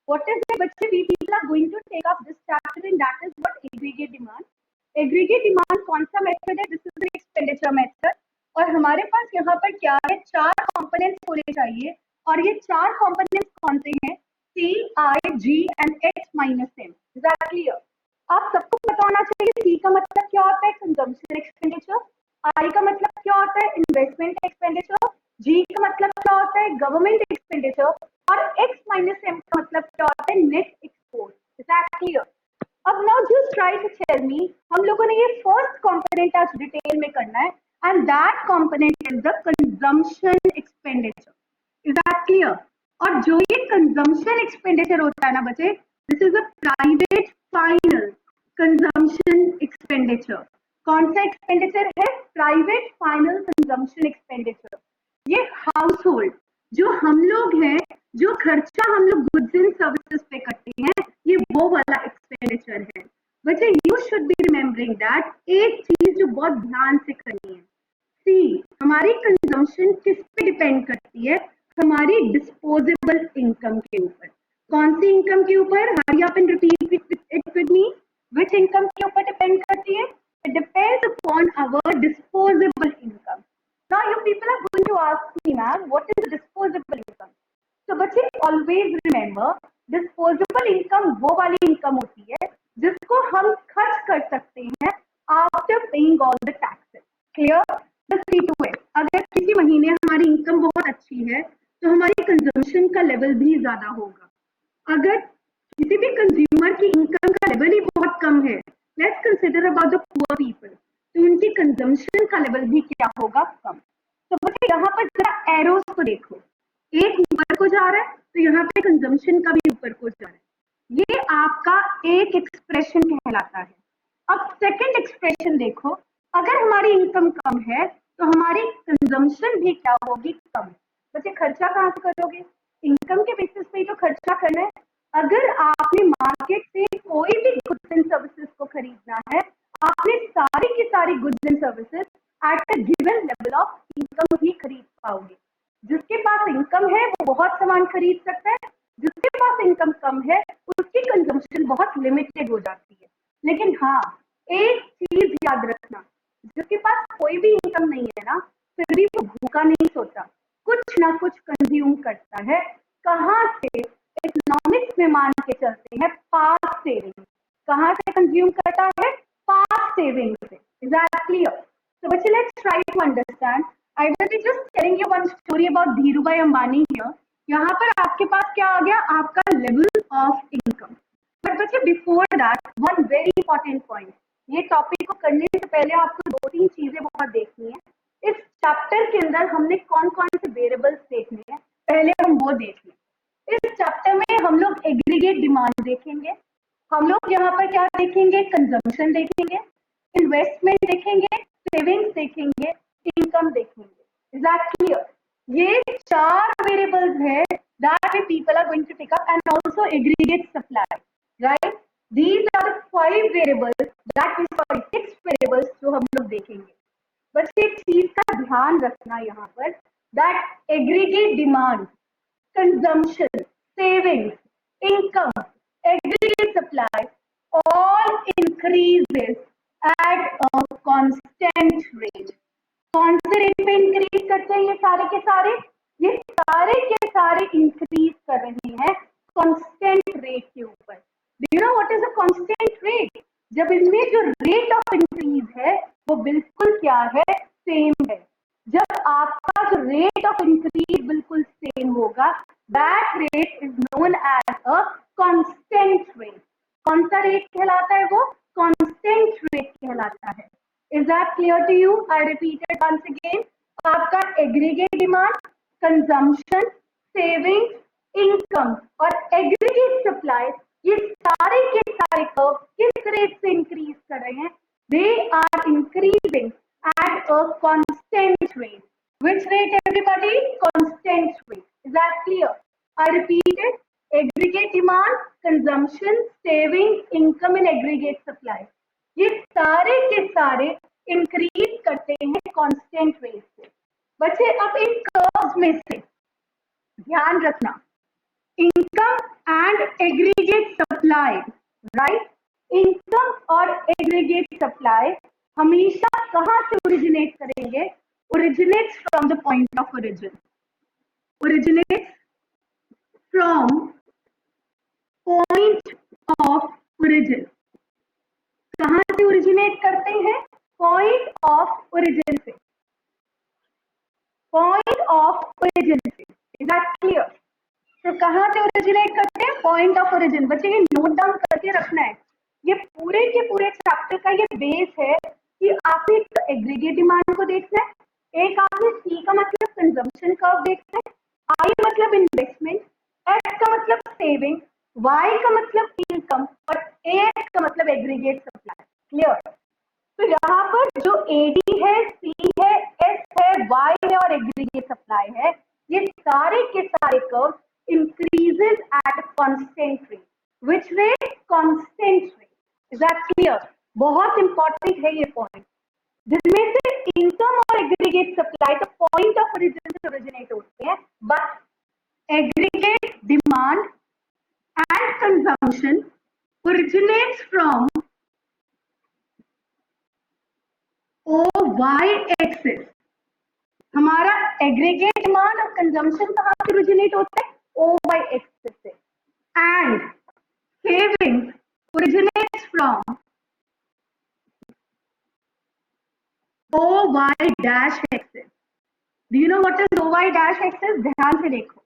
What is it, बच्चे? We people are going to take up this chapter and that is what aggregate demand. Aggregate demand कौन सा method है? This is the expenditure method. और हमारे पास यहाँ पर क्या है? 4 कंपोनेंट्स होने चाहिए और ये 4 कंपोनेंट्स कौन से हैं? C, I, G and H minus M. Is that clear? आप सबको पता होना चाहिए C का मतलब क्या होता है? Consumption expenditure. I का मतलब क्या होता है? Investment expenditure. G का मतलब क्या होता है? Government expenditure. और X माइनस M का मतलब क्या होता है? Net export. Is that clear? अब now just try to tell me, हम लोगों ने ये फर्स्ट कंपोनेंट आज डिटेल में करना है and that component is the consumption expenditure. Is that clear? और जो ये कंजम्पशन एक्सपेंडिचर होता है ना बच्चे, this is a private final consumption expenditure. कौन सा एक्सपेंडिचर है? Private final consumption expenditure. ये हाउस होल्ड जो हम लोग हैं, जो खर्चा हम लोग गुड्स एंड सर्विसेज पे करते हैं, ये वो वाला एक्सपेंडिचर है. बच्चे you should be remembering that एक चीज जो बहुत ध्यान से करनी है, सी हमारी कंजम्पशन किस पे डिपेंड करती है? हमारी डिस्पोजेबल इनकम के ऊपर. कौन सी इनकम के ऊपर? Hurry up and repeat it with me. Which income के ऊपर डिपेंड करती है? It depends upon our disposable income. Now you people are going to ask me, ma'am, what is disposable income? So बच्चे always remember, disposable income वो वाली income होती है जिसको हम खर्च कर सकते हैं after paying all the taxes. Clear? Just see to it. अगर किसी महीने हमारी इनकम बहुत अच्छी है तो हमारी कंजम्पशन का लेवल भी ज्यादा होगा. अगर किसी भी कंज्यूमर की इनकम का लेवल ही बहुत कम है, let's consider about the poor people, तो उनकी कंजम्पशन का लेवल भी क्या होगा? कम. तो बच्चे यहाँ पर जरा एरोस को देखो, एक ऊपर को जा रहा है तो यहाँ पे कंजम्पशन का भी ऊपर को जा रहा है. ये आपका एक एक्सप्रेशन कहलाता है. अब सेकंड एक्सप्रेशन देखो, अगर हमारी इनकम कम है तो हमारी कंजम्पशन भी क्या होगी? कम. बच्चे खर्चा कहाँ से करोगे? इनकम के बेसिस पे ही तो खर्चा करना है. अगर आपने मार्केट से कोई भी गुड्स एंड सर्विसेज को खरीदना है, आपने सारी की सारी goods and services at a given level of income ही खरीद पाओगे. जिसके पास इनकम है वो बहुत सामान खरीद सकता है, जिसके पास इनकम कम है उसकी कंजम्पशन बहुत लिमिटेड हो जाती है. लेकिन हाँ, एक चीज याद रखना, जिसके पास कोई भी इनकम नहीं है ना, फिर भी वो भूखा नहीं सोता, कुछ ना कुछ कंज्यूम करता है. कहाँ से? इकोनॉमिक्स में मान के चलते हैं पास्ट सेविंग. कहाँ से कंज्यूम करता है? पास्ट सेविंग से. Is that clear? So बच्चे let's try to understand. I will be just telling you one story about Dhirubhai Ambani here. यहाँ पर आपके पास क्या आ गया? आपका level of income. But बच्चे before that one very important point. ये टॉपिक को करने से पहले आपको 2-3 चीजें बहुत देखनी है. इस चैप्टर के अंदर हमने कौन कौन से वेरिएबल्स देखने हैं, पहले हम वो देख लें. इस चैप्टर में हम लोग एग्रीगेट डिमांड देखेंगे, हम लोग यहाँ पर क्या देखेंगे? कंजम्पशन देखेंगे, इन्वेस्टमेंट देखेंगे, सेविंग्स देखेंगे, इनकम देखेंगे. Is that clear? ये 4 वेरिएबल्स है that we people are going to pick up and also aggregate supply, right? These are the 5 variables that we, sorry, 6 variables जो हम लोग देखेंगे. बस एक चीज का ध्यान रखना यहाँ पर, that aggregate demand, consumption, savings, income, aggregate supply all increases at a constant rate. कौन से रेट पे इंक्रीज करते हैं ये सारे के सारे? ये सारे के सारे इंक्रीज कर रहे हैं कांस्टेंट रेट के ऊपर. Do you know what is a constant rate? जब इनमें जो रेट ऑफ इंक्रीज है वो बिल्कुल क्या है? सेम है. जब आपका जो रेट ऑफ इंक्रीज बिल्कुल सेम होगा, that rate is known as a constant rate. कौन सा रेट कहलाता है? वो कांस्टेंट रेट कहलाता है. Is that clear to you? I repeat it once again. आपका aggregate demand, consumption, saving, income और एग्रीगेट सप्लाई, ये सारे के सारे कर्व किस रेट से इंक्रीज कर रहे हैं? They are increasing at a constant rate. Which rate, everybody? Constant rate. Is that clear? I repeat it. Aggregate demand, consumption, saving, income and aggregate supply. ये सारे के सारे इंक्रीज करते हैं कांस्टेंट रेट से. बच्चे अब इन कर्व्स में से ध्यान रखना, income and aggregate supply, right. Income और एग्रीगेट सप्लाई हमेशा कहां से ओरिजिनेट करेंगे? Originates from the point of origin, originates from point of origin. कहां से ओरिजिनेट करते हैं? पॉइंट ऑफ ओरिजिन से, पॉइंट ऑफ ओरिजिन से। Is that clear? तो कहां से ओरिजिनेट करते हैं? Point of origin. बच्चे ये नोट डाउन करके रखना है, ये पूरे के पूरे चैप्टर का ये बेस है कि आपने एक एग्रीगेट डिमांड को देखना है, एक आपने सी का मतलब कंजम्पशन कर्व देखना है, आई मतलब इन्वेस्टमेंट, एस का मतलब सेविंग, वाई का मतलब इनकम और एस का मतलब एग्रीगेट सप्लाई। क्लियर? तो यहाँ पर जो एडी है, सी है, एस है, वाई है और एग्रीगेट सप्लाई है, ये सारे के सारे curve increases at constant rate. Which rate? Constant rate. Is that clear? बहुत इंपॉर्टेंट है ये पॉइंट, जिसमें से इनकम और एग्रीगेट सप्लाई तो पॉइंट ऑफ ओरिजिन से ओरिजिनेट होते हैं, but aggregate demand and consumption originates from OY axis. हमारा एग्रीगेट डिमांड और कंजम्पशन कहां से ओरिजिनेट होता है? OY एक्सिस से। And saving originates from OY dash axis. Do you know what is OY dash axis? ध्यान से देखो,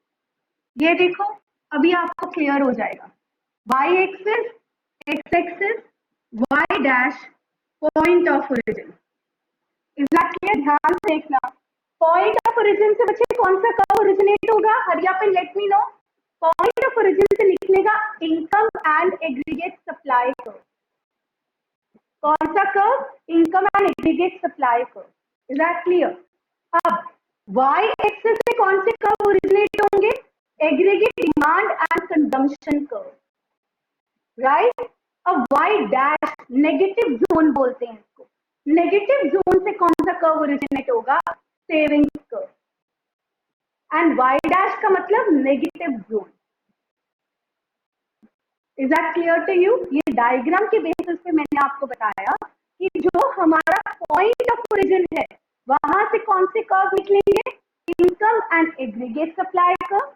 ये देखो, अभी आपको क्लियर हो जाएगा। Y axis, X axis, Y dash point of origin. Is that clear? ध्यान से देखना, पॉइंट ऑफ ओरिजिन से बच्चे कौन सा कर्व ओरिजिनेट होगा? Hurry up and let me know. Point of origin से निकलेगा income and aggregate supply curve. कौन सा curve? Income and aggregate supply curve. Is that clear? अब वाई एक्सिस से कौन से कर्व ओरिजिनेट होंगे? Aggregate demand and consumption curve, right. अब वाई डैश नेगेटिव जोन बोलते हैं इसको, नेगेटिव जोन से कौन सा कर्व ओरिजिनेट होगा? Savings curve. And Y dash का मतलब negative zone. Is that clear to you? ये डायग्राम के बेसिस पे मैंने आपको बताया कि जो हमारा पॉइंट ऑफ ओरिजिन है वहां से कौन से कर्व निकलेंगे? Income and aggregate supply curve,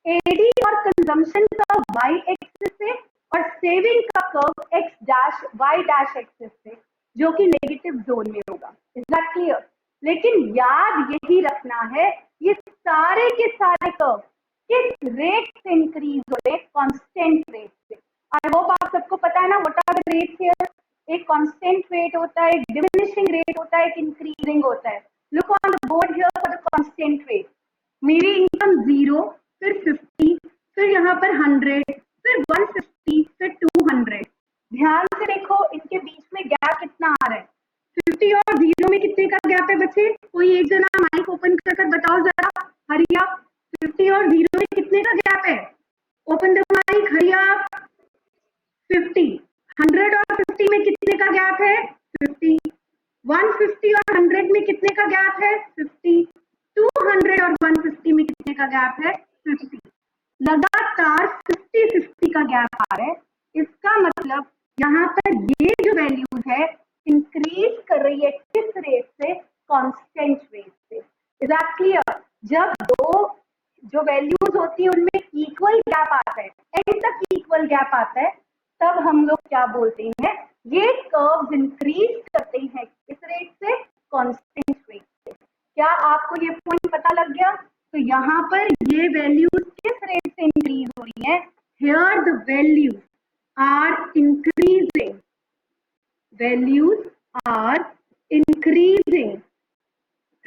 AD और कंजम्पशन कर्व वाई एक्सिस से और सेविंग का curve X dash Y dash axis से, जो कि नेगेटिव जोन में होगा। Is that clear? लेकिन याद यही रखना है, ये सारे के सारे कर्व किस रेट से इंक्रीज हो रहे? कांस्टेंट रेट से। आई होप आप सबको पता है ना what are the rates here. एक कांस्टेंट रेट होता है, एक डिमिनिशिंग रेट होता है, एक इंक्रीजिंग होता है। Look on the board here for the constant rate. मेरी इनकम 0, फिर 50, फिर यहाँ पर 100, फिर 150, फिर 200। ध्यान से देखो, इनके बीच में गैप कितना आ रहा है? 50 और 0 में कितने का गैप है बच्चे? कोई एक जना माइक ओपन कर बताओ जरा, हरिया। 50 और 0 में कितने का गैप है? ओपन द माइक, हरिया। 50। 100 और 50 में कितने का गैप है? 50। 150 और 100 में कितने का गैप है? 50। 200 और 150 में कितने का गैप है? 50। लगातार 50-50 का गैप आ रहा है। इसका मतलब यहाँ पर ये जो वैल्यूज है इंक्रीज कर रही है किस रेट से? कांस्टेंट रेट से। Is that clear? जब दो जो वैल्यूज होती है उनमें इक्वल गैप आता है, एंड तक इक्वल गैप आता है, तब हम लोग क्या बोलते हैं? ये कर्व्स इंक्रीज करते हैं किस रेट से? कांस्टेंट रेट से। क्या आपको ये पॉइंट पता लग गया? तो यहाँ पर ये वैल्यूज किस रेट से इंक्रीज हो रही है? Here the values are increasing, values are increasing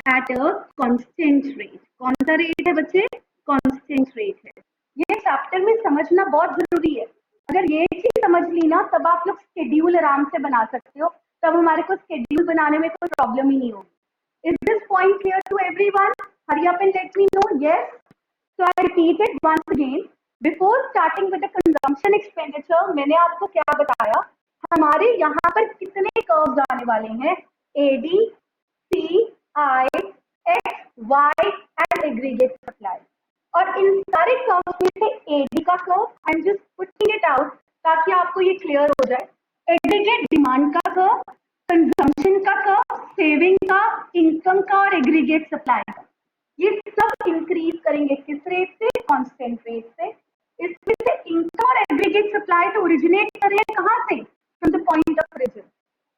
at a constant rate. कौन सा रेट है बच्चे? कांस्टेंट रेट है। ये चैप्टर में समझना बहुत जरूरी है। अगर ये चीज समझ ली ना, तब आप लोग शेड्यूल आराम से बना सकते हो, तब हमारे को शेड्यूल बनाने में कोई प्रॉब्लम ही नहीं होगी। Is this point clear to everyone? Hurry up and let me know. Yes, so I repeat it once again. Before starting with the consumption expenditure, मैंने आपको क्या बताया? हमारे यहाँ पर कितने कर्व्स आने वाले हैं? AD, C, I, X, Y and aggregate supply. और और इन सारे कर्व में से एडी का curve, I am just putting it out ताकि आपको ये क्लियर हो जाए। एग्रीगेट डिमांड का कर्व, कंजम्पशन का कर्व, सेविंग का, इनकम का और एग्रीगेट सप्लाई का, ये सब इंक्रीज करेंगे किस रेट से? कांस्टेंट रेट से। इसमें से इनकम और एग्रीगेट सप्लाई तो ओरिजिनेट कर रहे हैं कहां से? From the point of origin.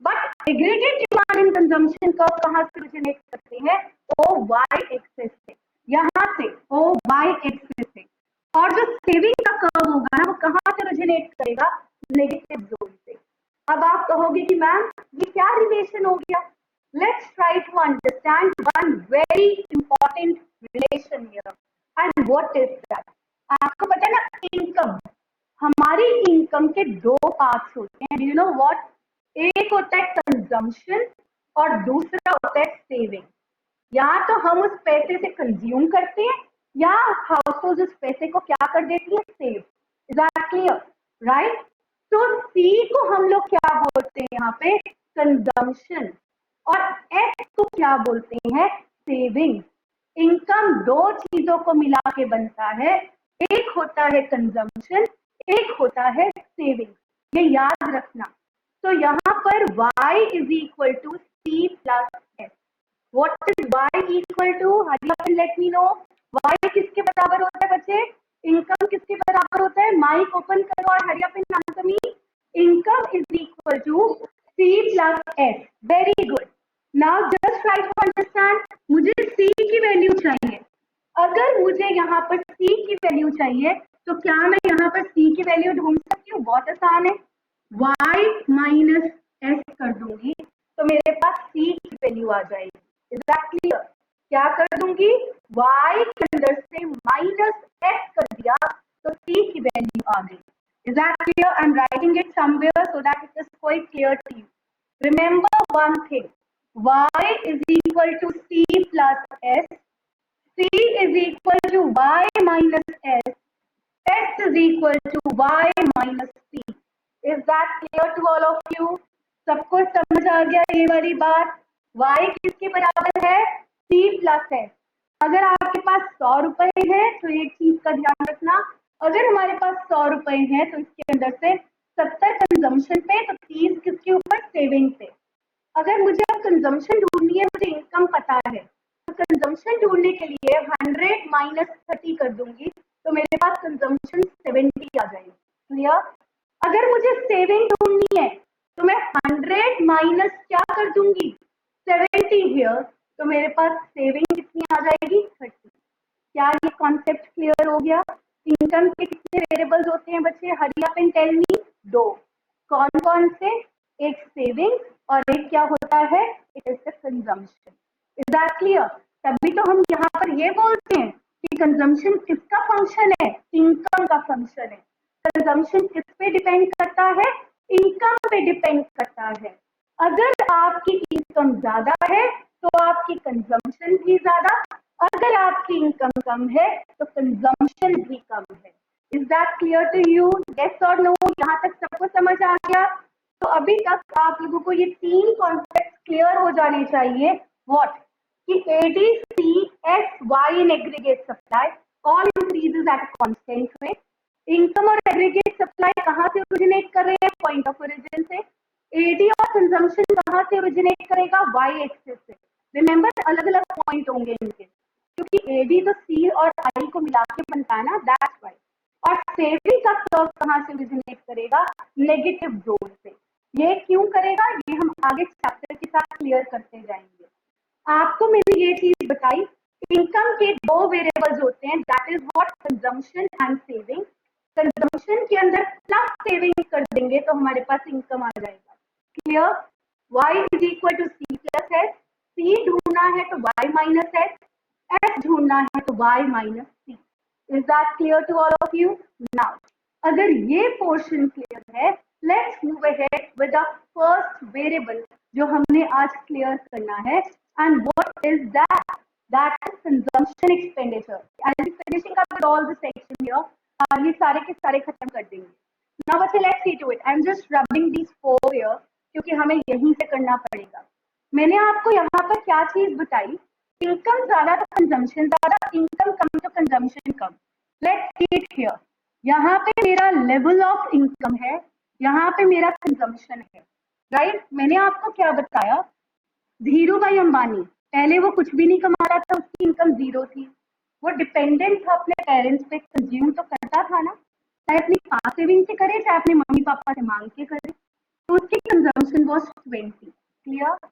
But aggregate demand and consumption curve कहां से ओरिजिनेट करते हैं? ओ वाई एक्सिस से, यहां से ओ वाई एक्सिस से। और जो सेविंग का कर्व होगा ना वो कहां से ओरिजिनेट करेगा? नेगेटिव जोन से। अब आप कहोगे कि मैम ये क्या रिलेशन हो गया? Let's try to understand one very important relation here. And what is that? आपको पता है ना, इनकम, हमारी इनकम के दो पार्ट्स होते हैं। Do you know what? एक होता है कंजम्पशन और दूसरा होता है सेविंग। या तो हम उस पैसे से कंज्यूम करते हैं या हाउस होल्ड उस पैसे को क्या कर देती है? Save. Is that clear? Right. तो सी को हम लोग क्या बोलते हैं यहाँ पे? कंजम्पशन। और एस को क्या बोलते हैं? सेविंग। इनकम दो चीजों को मिला के बनता है, एक होता है कंजम्पशन, एक होता है सेविंग। ये याद रखना। तो यहाँ पर y is equal to C plus S. What is y equal to? Let me know. y किसके बराबर होता है बच्चे? इनकम किसके बराबर होता है? माइक ओपन करो और hurry up in answer me. Income is equal to C plus S. Very good. Now just try to understand. मुझे सी की वैल्यू चाहिए। अगर मुझे यहाँ पर सी की वैल्यू चाहिए तो क्या मैं यहाँ पर सी की वैल्यू ढूंढ सकती हूँ? बहुत आसान है। y माइनस एस कर दूंगी तो मेरे पास सी की वैल्यू आ जाएगी। Is that clear? क्या कर दूंगी? y के अंदर से माइनस एस कर दिया तो सी की वैल्यू आ गई। Is that clear? I am writing it somewhere so that it is quite clear to you. Remember one thing, y is equal to c plus s, c is equal to y minus s, s is equal to y minus c. Is that clear to all of you? सबको समझ आ गया ये वाली बात? y किसके बराबर है? c plus s। अगर आपके पास 100 रुपए है तो एक चीज का ध्यान रखना, अगर हमारे पास 100 रुपए है तो इसके अंदर से 70 कंजम्पशन पे तो 30 किसके ऊपर? सेविंग पे। अगर मुझे अब कंजम्पशन ढूंढनी है, मुझे इनकम पता है, तो कंजम्पशन ढूंढने के लिए 100 माइनस 30 कर दूंगी तो मेरे पास कंजम्पशन 70 आ जाएगी। क्लियर? अगर मुझे सेविंग ढूंढनी है तो मैं 100 माइनस क्या कर दूंगी? 70 हियर, तो मेरे पास सेविंग कितनी आ जाएगी? 30। क्या ये कॉन्सेप्ट क्लियर हो गया? इनकम के कितने वेरिएबल्स होते हैं बच्चे? Hurry up and tell me. दो। कौन कौन से? एक सेविंग और एक क्या होता है? It is the consumption. Is that clear? तभी तो हम यहाँ पर ये बोलते हैं कि कंजम्पशन किसका फंक्शन है? इनकम का फंक्शन है। कंजम्पशन किस पे डिपेंड करता है? इनकम पे डिपेंड करता है। अगर आपकी इनकम ज्यादा है तो आपकी कंजम्पशन भी ज्यादा, अगर आपकी इनकम कम है तो कंजम्पशन भी कम है। Is that clear to you? Yes और नो? यहाँ तक सबको समझ आ गया? तो अभी तक आप लोगों को ये तीन कॉन्सेप्ट क्लियर हो जाने चाहिए। व्हाट? कि ADCSY in aggregate supply all increases at a constant rate. Income और एग्रीगेट सप्लाई कहाँ से ओरिजिनेट कर रहे हैं? पॉइंट ऑफ ओरिजिन से। एडी और कंजम्पशन कहाँ से ओरिजिनेट करेगा? वाई एक्सिस से। रिमेंबर अलग अलग पॉइंट होंगे इनके, क्योंकि एडी तो सी और आई को मिला के बनता है ना, दैट्स वाई। और सेविंग का कर्व कहाँ से ओरिजिनेट करेगा? नेगेटिव जोन से। ये क्यों करेगा? ये हम आगे चैप्टर के साथ क्लियर करते जाएंगे। आपको मैंने ये चीज बताई, इनकम के दो वेरिएबल्स होते हैं, that is what? Consumption and saving. Consumption के अंदर प्लस सेविंग कर देंगे तो हमारे पास इनकम आ जाएगा। Clear? y is equal to C plus S. C ढूंढना है तो y माइनस एस, एस ढूंढना है तो y minus C. Is that clear to all of you? Now अगर ये पोर्शन क्लियर है, let's move ahead with the first variable जो हमने आज क्लियर करना है। And what is that? That is consumption expenditure. I am finishing up with all the section here, और ये सारे के सारे खत्म कर देंगे। नाउ बच्चे let's see to it. I am just rubbing these four here क्योंकि हमें यहीं से करना पड़ेगा। मैंने आपको यहाँ पर क्या चीज बताई? इनकम ज्यादा तो कंजम्पशन ज्यादा, इनकम कम तो consumption come. Let's see it here, यहाँ पे मेरा लेवल ऑफ इनकम है, यहाँ पे मेरा कंजम्पशन है, राइट। मैंने आपको क्या बताया, धीरू भाई अंबानी पहले वो कुछ भी नहीं कमा रहा था, उसकी इनकम जीरो थी, वो डिपेंडेंट था अपने पेरेंट्स पे, कंज्यूम तो करता था ना, चाहे अपनी पास सेविंग से करे चाहे अपने मम्मी पापा से मांग के करे, तो उसकी कंजम्पशन वॉज 20। क्लियर।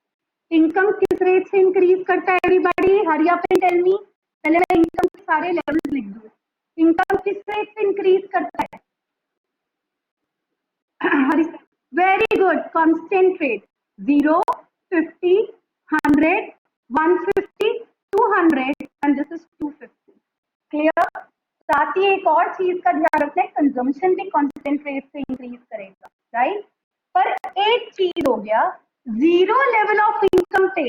इनकम किस रेट से इंक्रीज करता है everybody, hurry up and tell me. पहले मैं इनकम के सारे लेवल्स लिख दूं, इनकम किस रेट से इंक्रीज करता है? Very good, constant rate, 0, 50, 100, 150, 200 and this is 250। Clear. साथ ही एक और चीज का ध्यान रखना है, कंजम्पशन भी कांस्टेंट रेट से इंक्रीज करेगा, राइट। पर एक चीज हो गया, जीरो लेवल ऑफ इनकम पे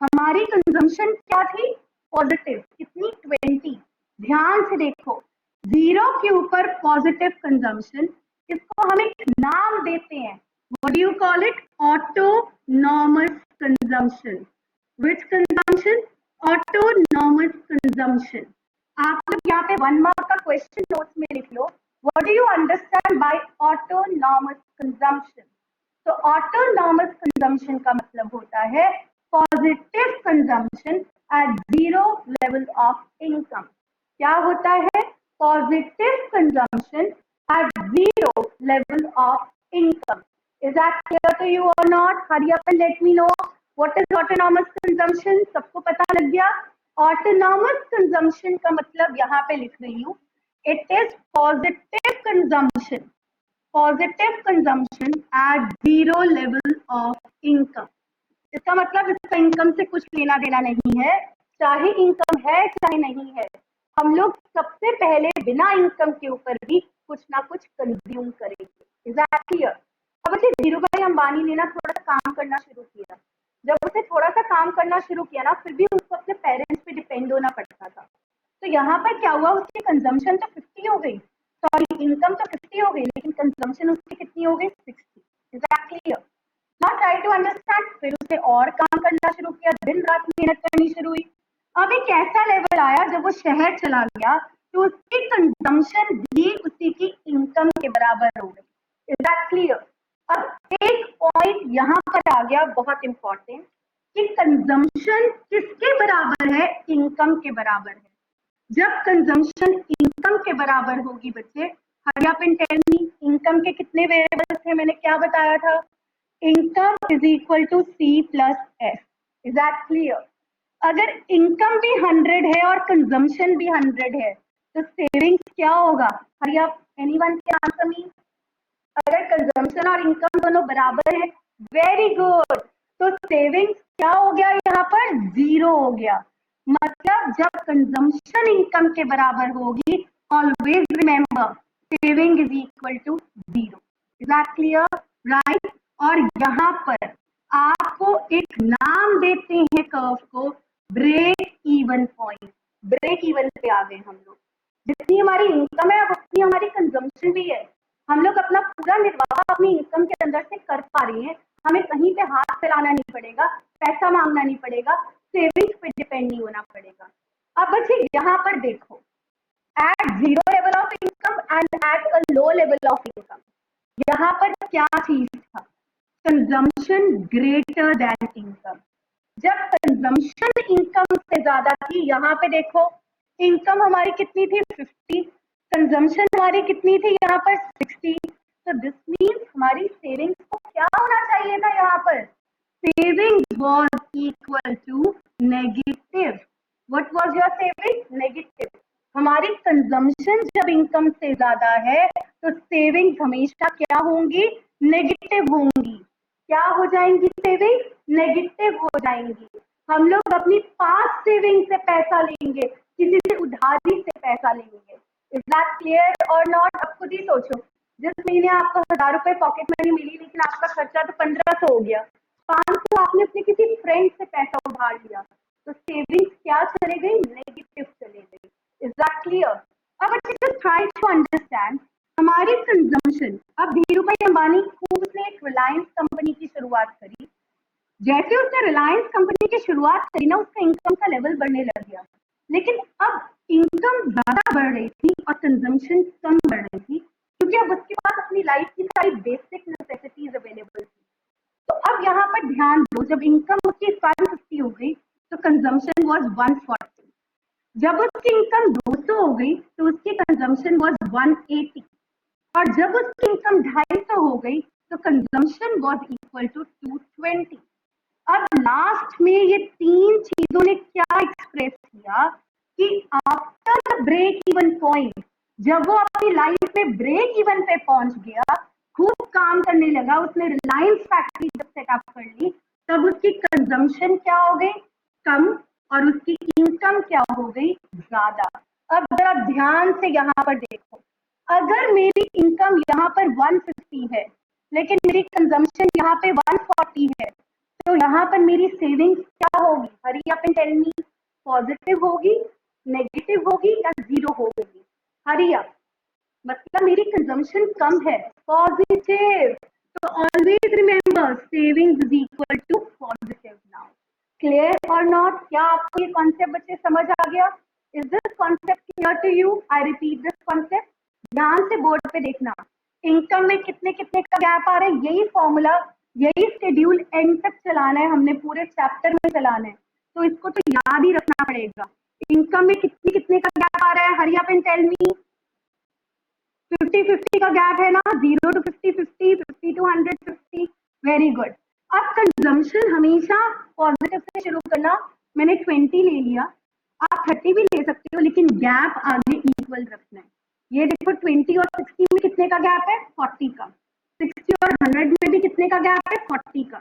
हमारी कंजम्पशन क्या थी? पॉजिटिव। कितनी? 20। ध्यान से देखो, जीरो के ऊपर पॉजिटिव कंजम्पशन, इसको हम एक नाम देते हैं, what do you call it? Autonomous consumption. Which consumption? Autonomous consumption. आप लोग यहाँ पे 1 मार्क का क्वेश्चन नोट्स में लिख लो, what do you understand by autonomous consumption? तो ऑटोनॉमस कंजम्पशन का मतलब होता है positive consumption at zero level of income. क्या होता है? Positive consumption at zero level of income. Is that clear to you or not? Hurry up and let me know what is autonomous consumption. सबको पता लग गया? Autonomous consumption का मतलब यहाँ पे लिख रही हूँ, it is positive consumption, positive consumption at zero level of income. इसका मतलब इसका इनकम से कुछ लेना देना नहीं है, चाहे इनकम है चाहे नहीं है, हम लोग सबसे पहले बिना इनकम के ऊपर भी कुछ ना कुछ कंज्यूम करेंगे। Is that clear? अब ऐसे धीरू भाई अंबानी ने ना थोड़ा सा काम करना शुरू किया, जब उसे थोड़ा सा काम करना शुरू किया ना, फिर भी उसको अपने पेरेंट्स पे डिपेंड होना पड़ता था। तो यहाँ पर क्या हुआ, उसकी कंजम्पशन तो 50 हो गई, सॉरी इनकम तो 50 हो गई, लेकिन कंजम्पशन उसकी कितनी हो गई? 60। Is that clear? Now try to understand. फिर उसे और काम करना शुरू किया, दिन रात मेहनत करनी शुरू हुई। अब एक ऐसा लेवल आया जब वो शहर चला गया तो उसकी कंजम्पशन भी उसी की इनकम के बराबर हो गई। Is that clear? अब एक पॉइंट यहाँ पर आ गया बहुत इंपॉर्टेंट, कि कंजम्पशन किसके बराबर है? इनकम के बराबर है। जब कंजम्पशन इनकम के बराबर होगी बच्चे, hurry up and tell me, income के कितने वेरिएबल्स थे? मैंने क्या बताया था? Income is equal to C plus F. Is that clear? अगर इनकम भी 100 है और कंजम्पशन भी 100 है तो सेविंग्स क्या होगा? Hurry up, anyone can answer me? अगर कंजम्पशन और इनकम दोनों बराबर है, वेरी गुड, तो सेविंग्स क्या हो गया? यहाँ पर जीरो हो गया। मतलब जब कंजम्पशन इनकम के बराबर होगी, always remember saving is equal to zero. Is that clear? Right. और यहाँ पर आपको एक नाम देते हैं कर्व को, break even point. Break even पे आ गए हम लोग। जितनी हमारी इनकम है उतनी हमारी कंजम्पशन भी है, हम लोग अपना पूरा निर्वाह अपनी इनकम के अंदर से कर पा रहे हैं, हमें कहीं पे हाथ फैलाना नहीं पड़ेगा, पैसा मांगना नहीं पड़ेगा, सेविंग्स पे डिपेंड नहीं होना पड़ेगा। अब बच्चे यहाँ पर देखो, at zero level of income and at a low level of income, यहाँ पर क्या चीज था? Consumption greater than income. जब कंजम्पशन इनकम से ज्यादा थी, यहाँ पे देखो इनकम हमारी कितनी थी? 50, कंजम्पशन हमारी कितनी थी? यहाँ पर 60। तो दिस मीन्स हमारी सेविंग्स को क्या होना चाहिए था? यहाँ पर saving was equal to negative. What was your saving? Negative. हमारी कंजम्पशन जब इनकम से ज्यादा है तो सेविंग्स हमेशा क्या होंगी? नेगेटिव होंगी। क्या हो जाएंगी? सेविंग नेगेटिव हो जाएंगी। हम लोग अपनी पास सेविंग से पैसा लेंगे, किसी से उधारी से पैसा लेंगे। इज दैट क्लियर और नॉट? अब खुद ही सोचो, जिस महीने आपको 1000 रुपए पॉकेट मनी मिली, लेकिन आपका खर्चा तो 1500 हो गया, 500 आपने अपने किसी फ्रेंड से पैसा उधार लिया, तो सेविंग्स क्या चले गई? नेगेटिव चले गई। Is that clear? अब जस्ट ट्राई टू अंडरस्टैंड हमारी कंजम्पशन। अब धीरू भाई अंबानी खूब उसने एक रिलायंस कंपनी की शुरुआत करी, जैसे उसने रिलायंस कंपनी की शुरुआत करी ना, उसका इनकम का लेवल बढ़ने लग गया। लेकिन अब इनकम ज्यादा बढ़ रही थी और कंजम्पशन कम बढ़ रही थी, क्योंकि अब उसके पास अपनी लाइफ की सारी बेसिक नेसेसिटीज अवेलेबल थी। तो अब यहाँ पर ध्यान दो, जब इनकम उसकी 550 हो गई तो कंजम्पशन वाज 140। जब उसकी इनकम 200 हो गई तो उसकी कंजम्पशन वाज 180। और जब उसकी इनकम 250 हो गई तो कंजम्पशन वाज इक्वल टू 220। अब लास्ट में ये तीन चीजों ने क्या एक्सप्रेस किया कि आफ्टर ब्रेक इवन पॉइंट, जब वो अपनी लाइफ में ब्रेक इवन पे पहुंच गया, खूब काम करने लगा, उसने रिलायंस फैक्ट्री जब सेटअप कर ली, तब उसकी कंजम्पशन क्या हो गई, कम, और उसकी इनकम क्या हो गई, ज्यादा। अब जरा ध्यान से यहाँ पर देखो, अगर मेरी इनकम यहाँ पर 150 है लेकिन मेरी कंजम्पशन यहाँ पे 140 है, तो यहाँ पर मेरी सेविंग्स क्या होगी? Hurry up and tell me, positive होगी, नेगेटिव होगी या जीरो होगी? Hurry up. मतलब मेरी कंजम्पशन कम है, पॉजिटिव। तो always remember, savings is equal to positive now. Clear और नॉट? क्या आपको ये कॉन्सेप्ट बच्चे समझ आ गया? Is this concept clear to you? I repeat this concept, ध्यान से बोर्ड पे देखना। इनकम में कितने कितने का गैप आ रहा है, यही फॉर्मूला, यही शेड्यूल एंड तक चलाना है हमने, पूरे चैप्टर में चलाना है, तो इसको तो याद ही रखना पड़ेगा। इनकम में कितने कितने का गैप आ रहा है? Hurry up and tell me. 50-50 का गैप है ना, 0 to 50-50, 50 to 150। Very good. अब कंजम्पशन हमेशा पॉजिटिव से शुरू करना। मैंने 20 ले लिया, आप 30 भी ले सकते हो, लेकिन गैप आगे इक्वल रखना है। ये देखो 20 और 60 में कितने का गैप है? 40 का। 60 और 100 में भी कितने का गैप है? 40 का।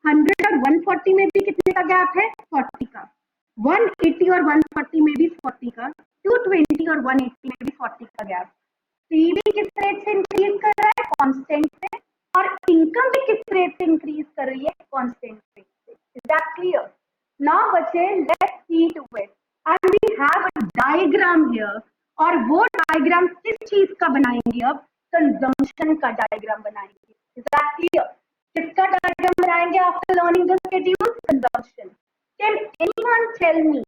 100 और 140 में भी कितने का गैप है? 40 का। 180 और 140 में भी 40 का। 220 और 180 में भी 40 का गैप। सीवी किस रेट से इंक्रीज कर रहा है? कांस्टेंट से। और इनकम भी किस रेट से इंक्रीज कर रही है? कांस्टेंट रेट से। Is that clear? नाउ बच्चे, let's see to it, and we have a diagram here. और वो डायग्राम किस चीज का बनाएंगे? अब कंजम्पशन का डायग्राम बनाएंगे। Is that clear? किसका डायग्राम बनाएंगे after learning the schedule? Consumption. Can anyone tell me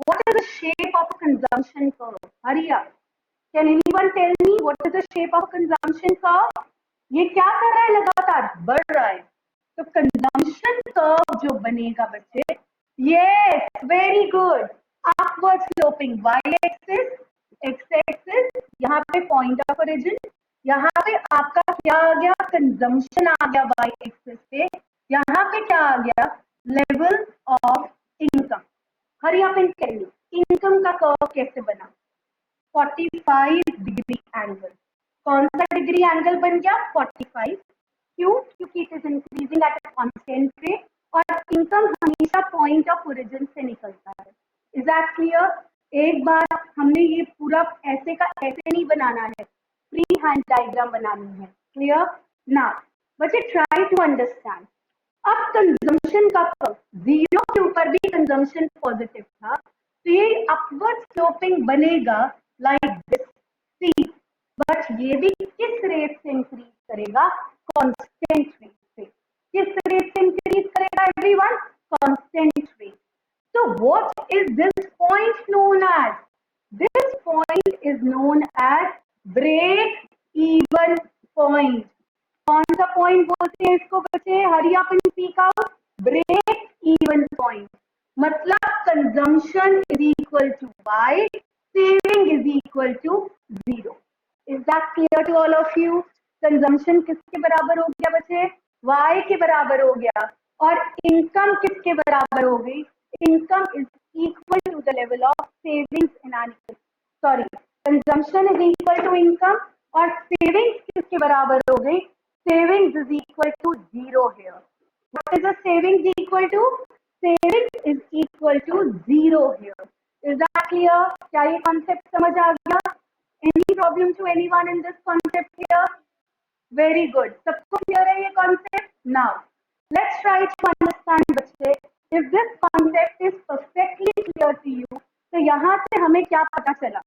what is the shape of a consumption curve? Hurry up. Can anyone tell me what is the shape of consumption curve? ये क्या कर रहा है? लगातार बढ़ रहा है। तो कंजम्पशन कर्व जो बनेगा बच्चे, yes, very good, upward sloping, Y axis, X axis, यहाँ पे पॉइंट ऑफ ओरिजिन, यहाँ पे आपका क्या आ गया? कंजम्पशन आ गया वाई एक्सिस पे। यहाँ पे क्या आ गया? Level of income. Hurry up and tell me, income का कर्व कैसे बना? 45 डिग्री एंगल। कौन सा डिग्री एंगल बन गया? 45। क्यों? क्योंकि it is increasing at a constant rate, और इनकम हमेशा पॉइंट ऑफ ओरिजिन से निकलता है। Is that clear? एक बार हमने ये पूरा ऐसे का ऐसे नहीं बनाना है, फ्री हैंड डायग्राम बनानी है। क्लियर? नाउ बच्चे, ट्राई टू अंडरस्टैंड। अब कंजम्पशन का कर्व, जीरो के ऊपर भी कंजम्पशन पॉजिटिव था, तो ये अपवर्ड स्लोपिंग बनेगा लाइक दिस, सी। बट ये भी किस रेट से इंक्रीज करेगा? कांस्टेंट रेट से। किस रेट से इंक्रीज करेगा everyone? Constant rate. So what is this point known as? This point is known as break even point. कौन सा पॉइंट बोलते हैं इसको बच्चे? Hurry up and speak out. Break even point. मतलब consumption is equal to Y, saving is equal to zero. Is that clear to all of you? Consumption किसके बराबर हो गया बच्चे? वाई के बराबर हो गया। और इनकम किसके बराबर हो गई? Income is equal to the level of savings in N, sorry, consumption is equal to income, और सेविंग्स किसके बराबर हो गई? Savings is equal to zero here. What is the savings equal to? Savings is equal to zero here. Is that clear? क्या ये concept समझ आ गया? Any problem to anyone in this concept here? Very good. सबको clear है ये concept? Now, let's try to understand बच्चे. If this concept is perfectly clear to you, तो यहाँ से हमें क्या पता चला?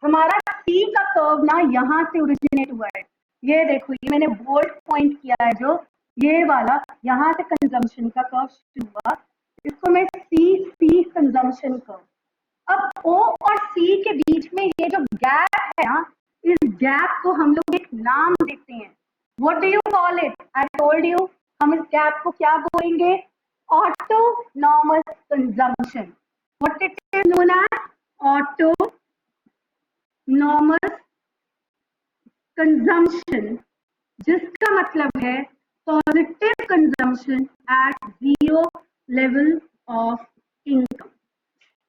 हमारा C का कर्व ना यहाँ से ओरिजिनेट हुआ है। ये देखो, ये मैंने बोल्ड पॉइंट किया है जो, ये वाला यहाँ से कंजम्पशन का कर्व शुरू हुआ, इसको मैं सी कंजम्पशन कर्व। अब ओ और सी के बीच में ये जो गैप है ना, इस गैप को हम लोग एक नाम देते हैं। What do you call it? I told you, हम इस गैप को क्या बोलेंगे? Autonomous consumption. What it is known as? Autonomous consumption, जिसका मतलब है positive consumption at zero level of income.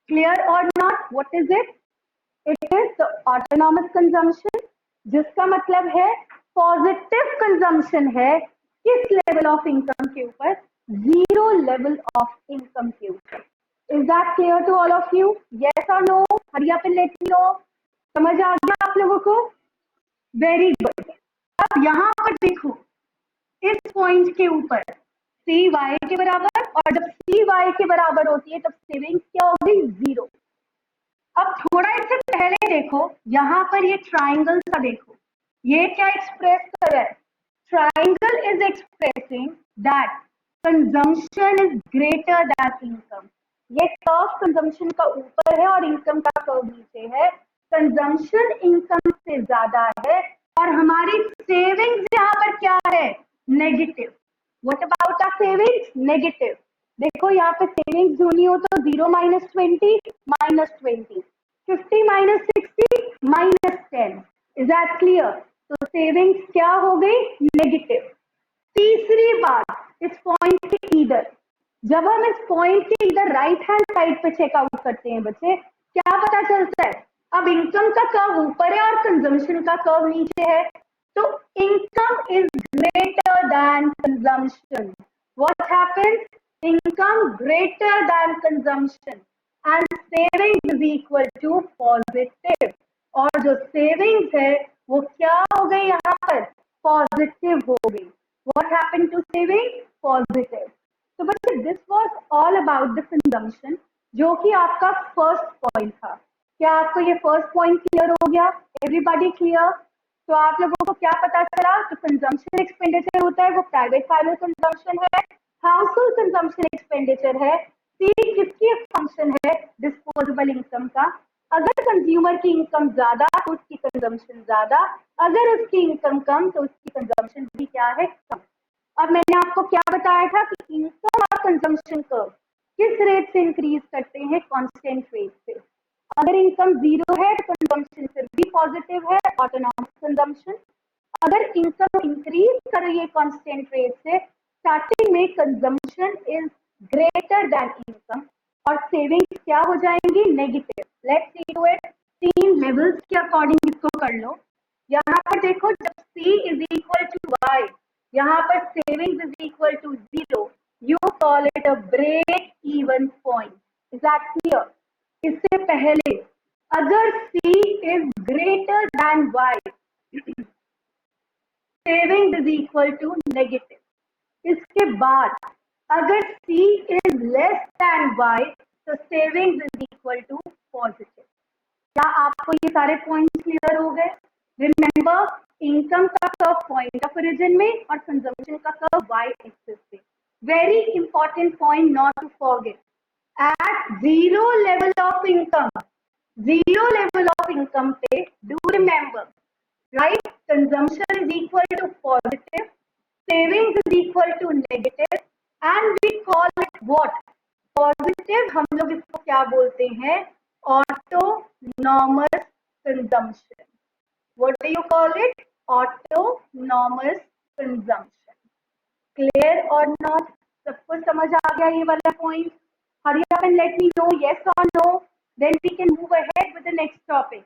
Clear और not? What is it? It is the autonomous consumption, जिसका मतलब है पॉजिटिव कंजम्पशन है किस लेवल ऑफ इनकम के ऊपर? जीरो लेवल ऑफ इनकम के ऊपर। Is that clear to all of you? Yes और no? Hurry up and let me know. समझ आ गया आप लोगों को? Very good. अब यहाँ पर देखो, इस पॉइंट के ऊपर सी वाई के बराबर, और जब सी वाई के बराबर होती है तब सेविंग्स क्या होगी? जीरो। अब थोड़ा इससे पहले देखो, यहाँ पर ये ट्राइंगल सा देखो, ये क्या एक्सप्रेस कर रहा है? Triangle is expressing that consumption is greater than income. ये कर्व कंजम्पशन का ऊपर है और इनकम का कर्व नीचे है। कंजम्पशन इनकम से ज्यादा है और हमारी सेविंग्स यहाँ पर क्या है? Negative. What about our savings? Negative. देखो यहाँ पे सेविंग्स होनी हो तो 0 minus 20 minus 20, 50 minus 60 minus 10। Is that clear? तो सेविंग्स क्या हो गई? नेगेटिव। तीसरी बात, इस पॉइंट के इधर, जब हम इस पॉइंट के इधर राइट हैंड साइड पे चेकआउट करते हैं बच्चे, क्या पता चलता है? अब इनकम का कर्व ऊपर है और कंजम्पशन का कर्व नीचे है, तो income is greater than consumption. What happens? Income greater than consumption and saving is equal to positive. और जो सेविंग्स है वो क्या हो गई? यहाँ पर पॉजिटिव हो गई। What happened to saving? Positive. तो बच्चे this was all about the consumption, जो कि आपका फर्स्ट पॉइंट था। क्या आपको ये फर्स्ट पॉइंट क्लियर हो गया? Everybody clear? तो आप लोगों को क्या पता चला? तो कंजम्पशन एक्सपेंडिचर होता है वो प्राइवेट फाइनल कंजम्पशन है, हाउस होल्ड कंजम्पशन एक्सपेंडिचर है, सी किसकी फंक्शन है? डिस्पोजेबल इनकम का। अगर कंज्यूमर की इनकम ज्यादा तो उसकी कंजम्पशन ज्यादा, अगर उसकी इनकम कम तो उसकी कंजम्पशन भी क्या है? कम। अब मैंने आपको क्या बताया था कि इनकम और कंजम्पशन कर्व किस रेट से इंक्रीज करते हैं? कांस्टेंट रेट से। अगर इनकम जीरो है तो कंजम्पशन फिर भी पॉजिटिव है, ऑटोनॉमस कंजम्पशन। अगर इनकम इंक्रीज कर रही है कांस्टेंट रेट से, स्टार्टिंग में consumption is greater than income और सेविंग्स क्या हो जाएंगी? Negative. Let's see to it. तीन लेवल्स के अकॉर्डिंग इसको कर लो। यहाँ पर देखो, जब C is equal to Y, यहाँ पर savings is equal to zero, you call it a break even point. Is that clear? इससे पहले अगर C is greater than Y, saving is equal to negative. इसके बाद अगर C is less than Y, तो saving is equal to positive. क्या आपको ये सारे पॉइंट्स क्लियर हो गए? रिमेंबर, इनकम का कर्व पॉइंट ऑफ ओरिजिन में और कंजम्पशन का कर्व वाई एक्सिस पे। Very important point not to forget. At zero level of income, zero level of income पे do remember, right, consumption is equal to positive, savings is equal to negative and we call it what? Positive. हम लोग इसको क्या बोलते हैं? Autonomous consumption. What do you call it? Autonomous consumption. Clear or not? सबको समझ आ गया ये वाला point? Hurry up and let me know yes or no. Then we can move ahead with the next topic.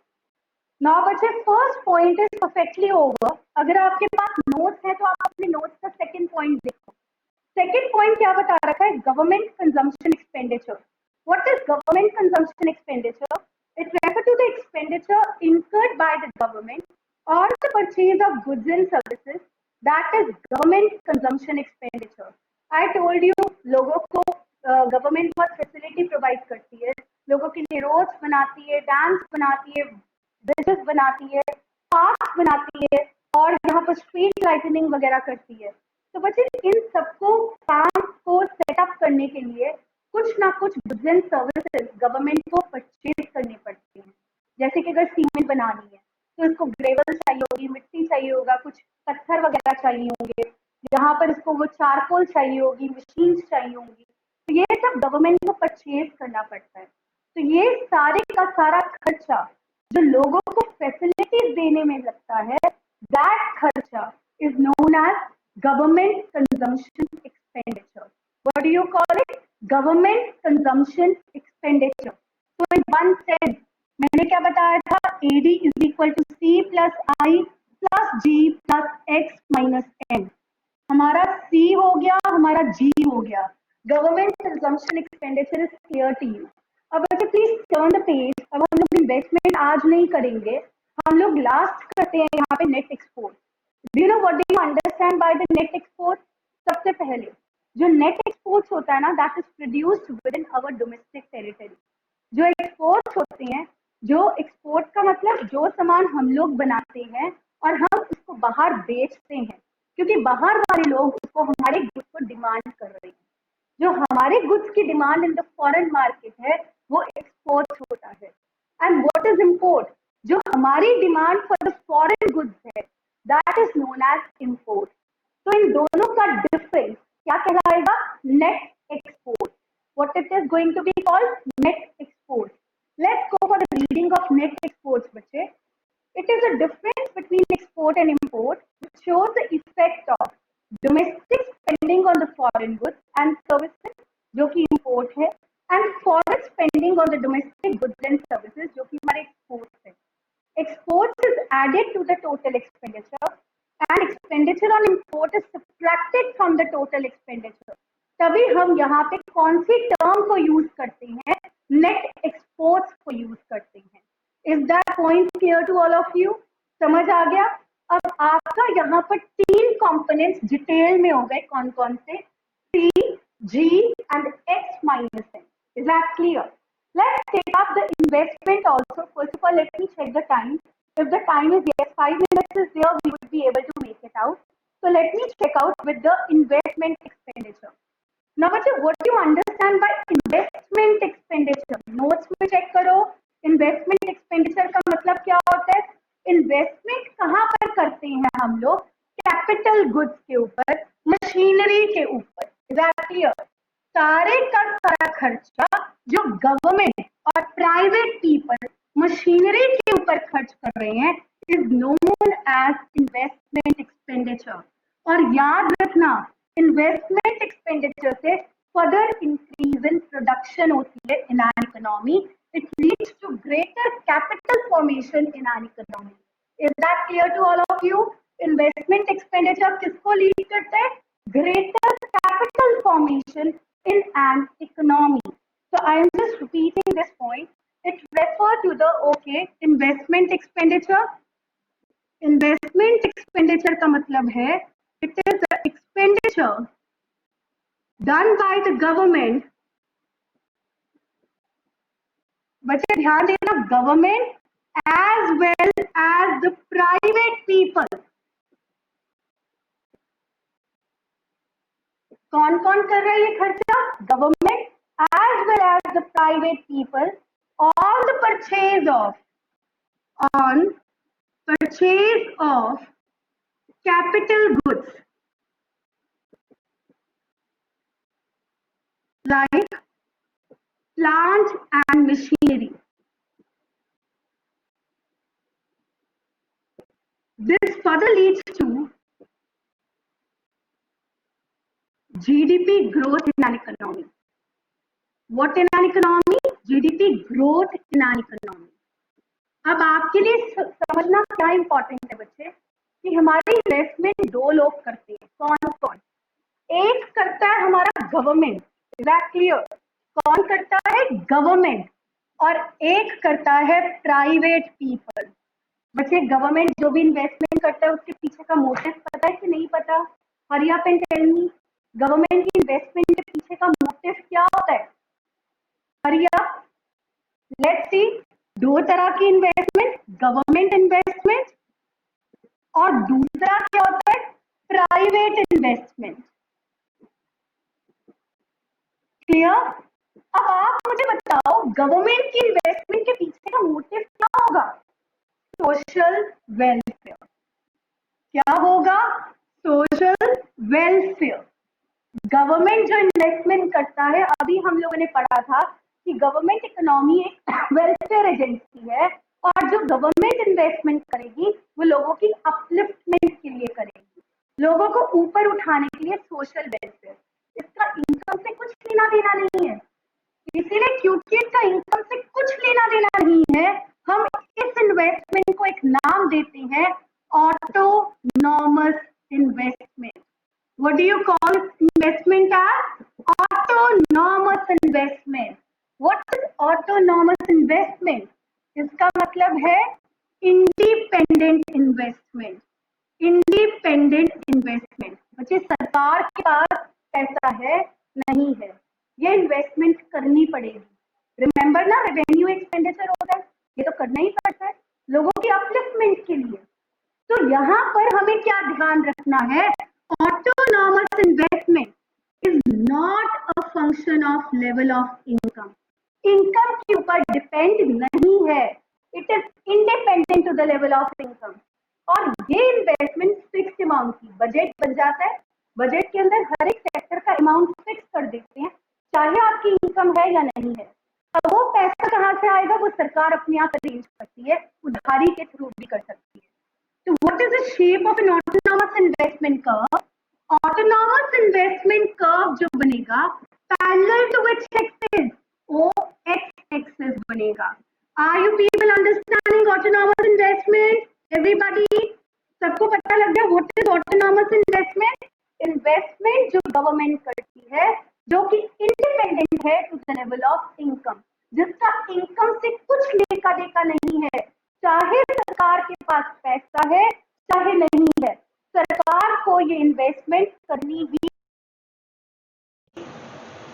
Now बच्चे, first point is perfectly over. अगर आपके पास notes है तो आप अपने notes का second point देखो। Second point क्या बता रखा है? Government consumption expenditure. What is government consumption expenditure? It refers to the expenditure incurred by the government or the purchase of goods and services, that is government consumption expenditure. I told you, लोगों को government बहुत facility provide करती है, लोगों के लिए roads बनाती है, डैम्स बनाती है, ब्रिजेस बनाती है, पार्क्स बनाती है और यहाँ पर स्ट्रीट लाइटनिंग वगैरह करती है। तो बच्चे इन सबको काम को सेटअप करने के लिए कुछ ना कुछ गुड्स एंड सर्विसेज गवर्नमेंट को परचेज करने पड़ते हैं। जैसे कि अगर सीमेंट बनानी है तो इसको ग्रेवल चाहिए होगी, मिट्टी चाहिए होगा, कुछ पत्थर वगैरह चाहिए होंगे, यहाँ पर इसको वो चारकोल चाहिए होगी, मशीन चाहिए होंगी, तो ये सब गवर्नमेंट को परचेज करना पड़ता है। तो ये सारे का सारा खर्चा जो लोगों को फैसिलिटीज देने में लगता है, दैट खर्चा is known as government consumption expenditure. What do you call it? Government consumption expenditure. So in one sense, मैंने क्या बताया था? AD is equal to C plus I plus G plus X minus N. हमारा C हो गया, हमारा G हो गया. Government consumption expenditure is clear to you. अब बच्चे प्लीज टर्न द पेज. अब हम लोग इन्वेस्टमेंट आज नहीं करेंगे, हम लोग लास्ट करते हैं यहाँ पे net export. Do you know what do you understand by the net export? सबसे पहले जो नेट एक्सपोर्ट्स होता है ना, that is produced within our domestic territory. जो एक्सपोर्ट्स होते हैं, जो एक्सपोर्ट का मतलब जो सामान हम लोग बनाते हैं और हम उसको बाहर बेचते हैं, क्योंकि बाहर वाले लोग उसको हमारे गुड्स को डिमांड कर रहे हैं. जो हमारे गुड्स की demand in the foreign market है वो एक्सपोर्ट होता है. And what is import? जो हमारी demand for the foreign goods है, that is known as import. तो इन दोनों का डिफरेंस क्या कहलाएगा? Net export. What it is going to be called? Net export. Let's go for the reading of net exports, बच्चे. It is a difference between export and import, which shows the effect of domestic spending on the foreign goods and services, जो कि import है, and foreign spending on the domestic goods and services, जो कि हमारे exports है. Exports is added to the total expenditure and expenditure on import is subtracted from the total expenditure. तभी हम यहाँ पे कौन सी टर्म को यूज करते हैं? नेट एक्सपोर्ट्स को यूज करते हैं. Is that point clear to all of you? समझ आ गया? अब आपका यहाँ पर तीन कंपोनेंट्स डिटेल में हो गए. कौन कौन से? C, G and X minus N. Is that clear? Let's take up the investment also. First of all, let me check the time. If the time is yes, 5 minutes is there, we would be able to make it out. So let me check out with the investment expenditure. Now, what do you understand by investment expenditure? Notes में check करो. Investment expenditure का मतलब क्या होता है? Investment कहाँ पर करते हैं हम लोग? Capital goods के ऊपर, machinery के ऊपर. Is that clear? सारे का सारा खर्चा जो गवर्नमेंट और प्राइवेट पीपल मशीनरी के ऊपर खर्च कर रहे हैं is known as investment expenditure. और याद रखना, इन्वेस्टमेंट एक्सपेंडिचर से फर्दर इंक्रीज इन प्रोडक्शन होती है in an economy. It leads to greater capital formation in an economy. Is that clear to all of you? Investment expenditure किसको lead करता है? Greater capital formation in an economy. So I am just repeating this point. It refers to the investment expenditure. Investment expenditure का मतलब है it is the expenditure done by the government. बच्चे ध्यान देना, government as well as the private people. कौन कौन कर रहा है ये खर्चा? Government as well as the private people on the purchase of capital goods like plant and machinery. This further leads to GDP growth in an economy. What in an economy? GDP growth in an economy. अब आपके लिए समझना क्या important है बच्चे कि हमारी investment दो लोग करते हैं. कौन कौन? एक करता है हमारा गवर्नमेंट. Is that clear? कौन करता है? गवर्नमेंट. और एक करता है प्राइवेट पीपल. बच्चे गवर्नमेंट जो भी इन्वेस्टमेंट करता है उसके पीछे का मोटिव पता है कि नहीं पता? Hurry up and tell me. Government की इन्वेस्टमेंट के पीछे का मोटिव क्या होता है? Hurry up. Let's see. दो तरह की इन्वेस्टमेंट, गवर्नमेंट इन्वेस्टमेंट और दूसरा क्या होता है? Private investment. क्लियर? अब आप मुझे बताओ गवर्नमेंट की इन्वेस्टमेंट के पीछे का मोटिव क्या होगा? Social welfare. क्या होगा? Social welfare. गवर्नमेंट जो इन्वेस्टमेंट करता है, अभी हम लोगों ने पढ़ा था कि गवर्नमेंट इकोनॉमी एक वेलफेयर एजेंसी है, और जो गवर्नमेंट इन्वेस्टमेंट करेगी वो लोगों की अपलिफ्टमेंट के लिए करेगी, लोगों को ऊपर उठाने के लिए, सोशल वेलफेयर। इसका इनकम से कुछ लेना देना नहीं है। इसीलिए क्योंकि इसका इनकम से कुछ लेना देना नहीं है, हम इस इन्वेस्टमेंट को एक नाम देते हैं autonomous investment. What do you call investment as? Autonomous investment. What is autonomous investment? इसका मतलब है इंडिपेंडेंट इन्वेस्टमेंट। इंडिपेंडेंट इन्वेस्टमेंट बच्चे, सरकार के पास पैसा है नहीं है, ये इन्वेस्टमेंट करनी पड़ेगी। रिमेंबर ना, रेवेन्यू एक्सपेंडिचर होता है, ये तो करना ही पड़ता है लोगों की अपलिफ्टमेंट के लिए। तो यहाँ पर हमें क्या ध्यान रखना है? Autonomous investment is not a function of level of income. Income के ऊपर डिपेंड नहीं है, it is independent to the level of income. और ये इन्वेस्टमेंट फिक्स अमाउंट की, बजट बन जाता है, बजट के अंदर हर एक सेक्टर का अमाउंट फिक्स कर देते हैं, चाहे आपकी इनकम है या नहीं है। अब वो पैसा कहाँ से आएगा, वो सरकार अपने आप अरेंज करती है, उधारी के थ्रू भी कर सकती है। So what is the shape of an autonomous investment curve? Autonomous investment curve जो बनेगा, parallel to which axis? OX axis बनेगा। Are you people understanding autonomous investment? Everybody? सबको पता लग गया what is autonomous investment? Investment जो government करती है, जो कि इंडिपेंडेंट है to the level of income, जिसका इनकम से कुछ लेका देका नहीं है, चाहे सरकार के पास पैसा है चाहे नहीं है, सरकार को ये इन्वेस्टमेंट करनी ही।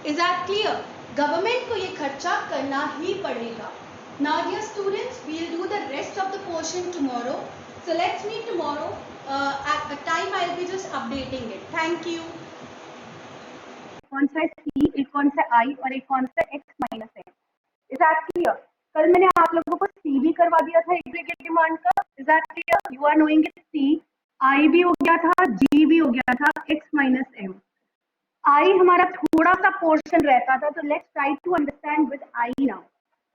Is that clear? गवर्नमेंट को ये खर्चा करना ही पड़ेगा। Now dear students, we'll do the rest of the portion tomorrow. So let's meet tomorrow. At a time I'll be just updating it. Thank you. कौन सा C, एक कौन सा I और एक कौन सा X माइनस है? Is that clear? कल मैंने आप लोगों को C भी करवा दिया था एग्रीगेट डिमांड का। Is that clear? You are knowing it. C, I भी हो गया था, G भी हो गया था, X माइनस M। I हमारा थोड़ा सा पोर्शन रहता था, तो let's try to understand with I now.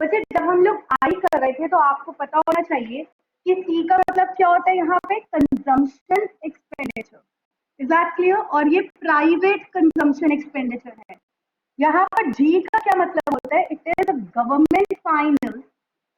बच्चे, जब हम लोग I कर रहे थे तो आपको पता होना चाहिए कि C का मतलब क्या होता है, यहाँ पे consumption expenditure. Is that clear? और ये प्राइवेट कंजम्पशन एक्सपेंडिचर है। यहाँ पर G का क्या मतलब होता है? It is government final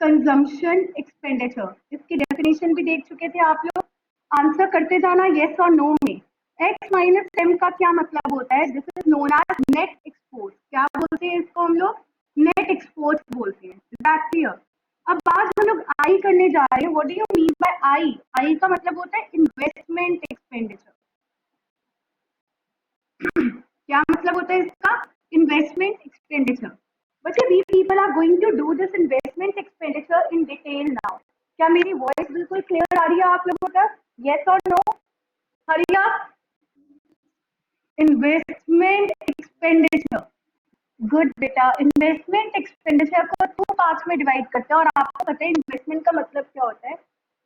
consumption expenditure. इसकी डेफिनेशन भी देख चुके थे आप लोग, आंसर करते जाना येस और नो में। X माइनस M का क्या मतलब होता है? This is known as net export. क्या बोलते हैं इसको हम लोग? नेट एक्सपोर्ट बोलते हैं। Is that clear? अब आज हम लोग I करने जा रहे हैं। What do you mean by I? I का मतलब होता है इन्वेस्टमेंट एक्सपेंडिचर। क्या मतलब होता है इसका? Investment expenditure. बच्चे, we people are going to do this investment expenditure in detail now. क्या मेरी वॉइस बिल्कुल क्लियर आ रही है आप लोगों तक? येस और no? Hurry up. Investment expenditure, good बेटा। इन्वेस्टमेंट एक्सपेंडिचर को 2 पार्ट्स में डिवाइड करते हैं, और आपको पता है इन्वेस्टमेंट का मतलब क्या होता है।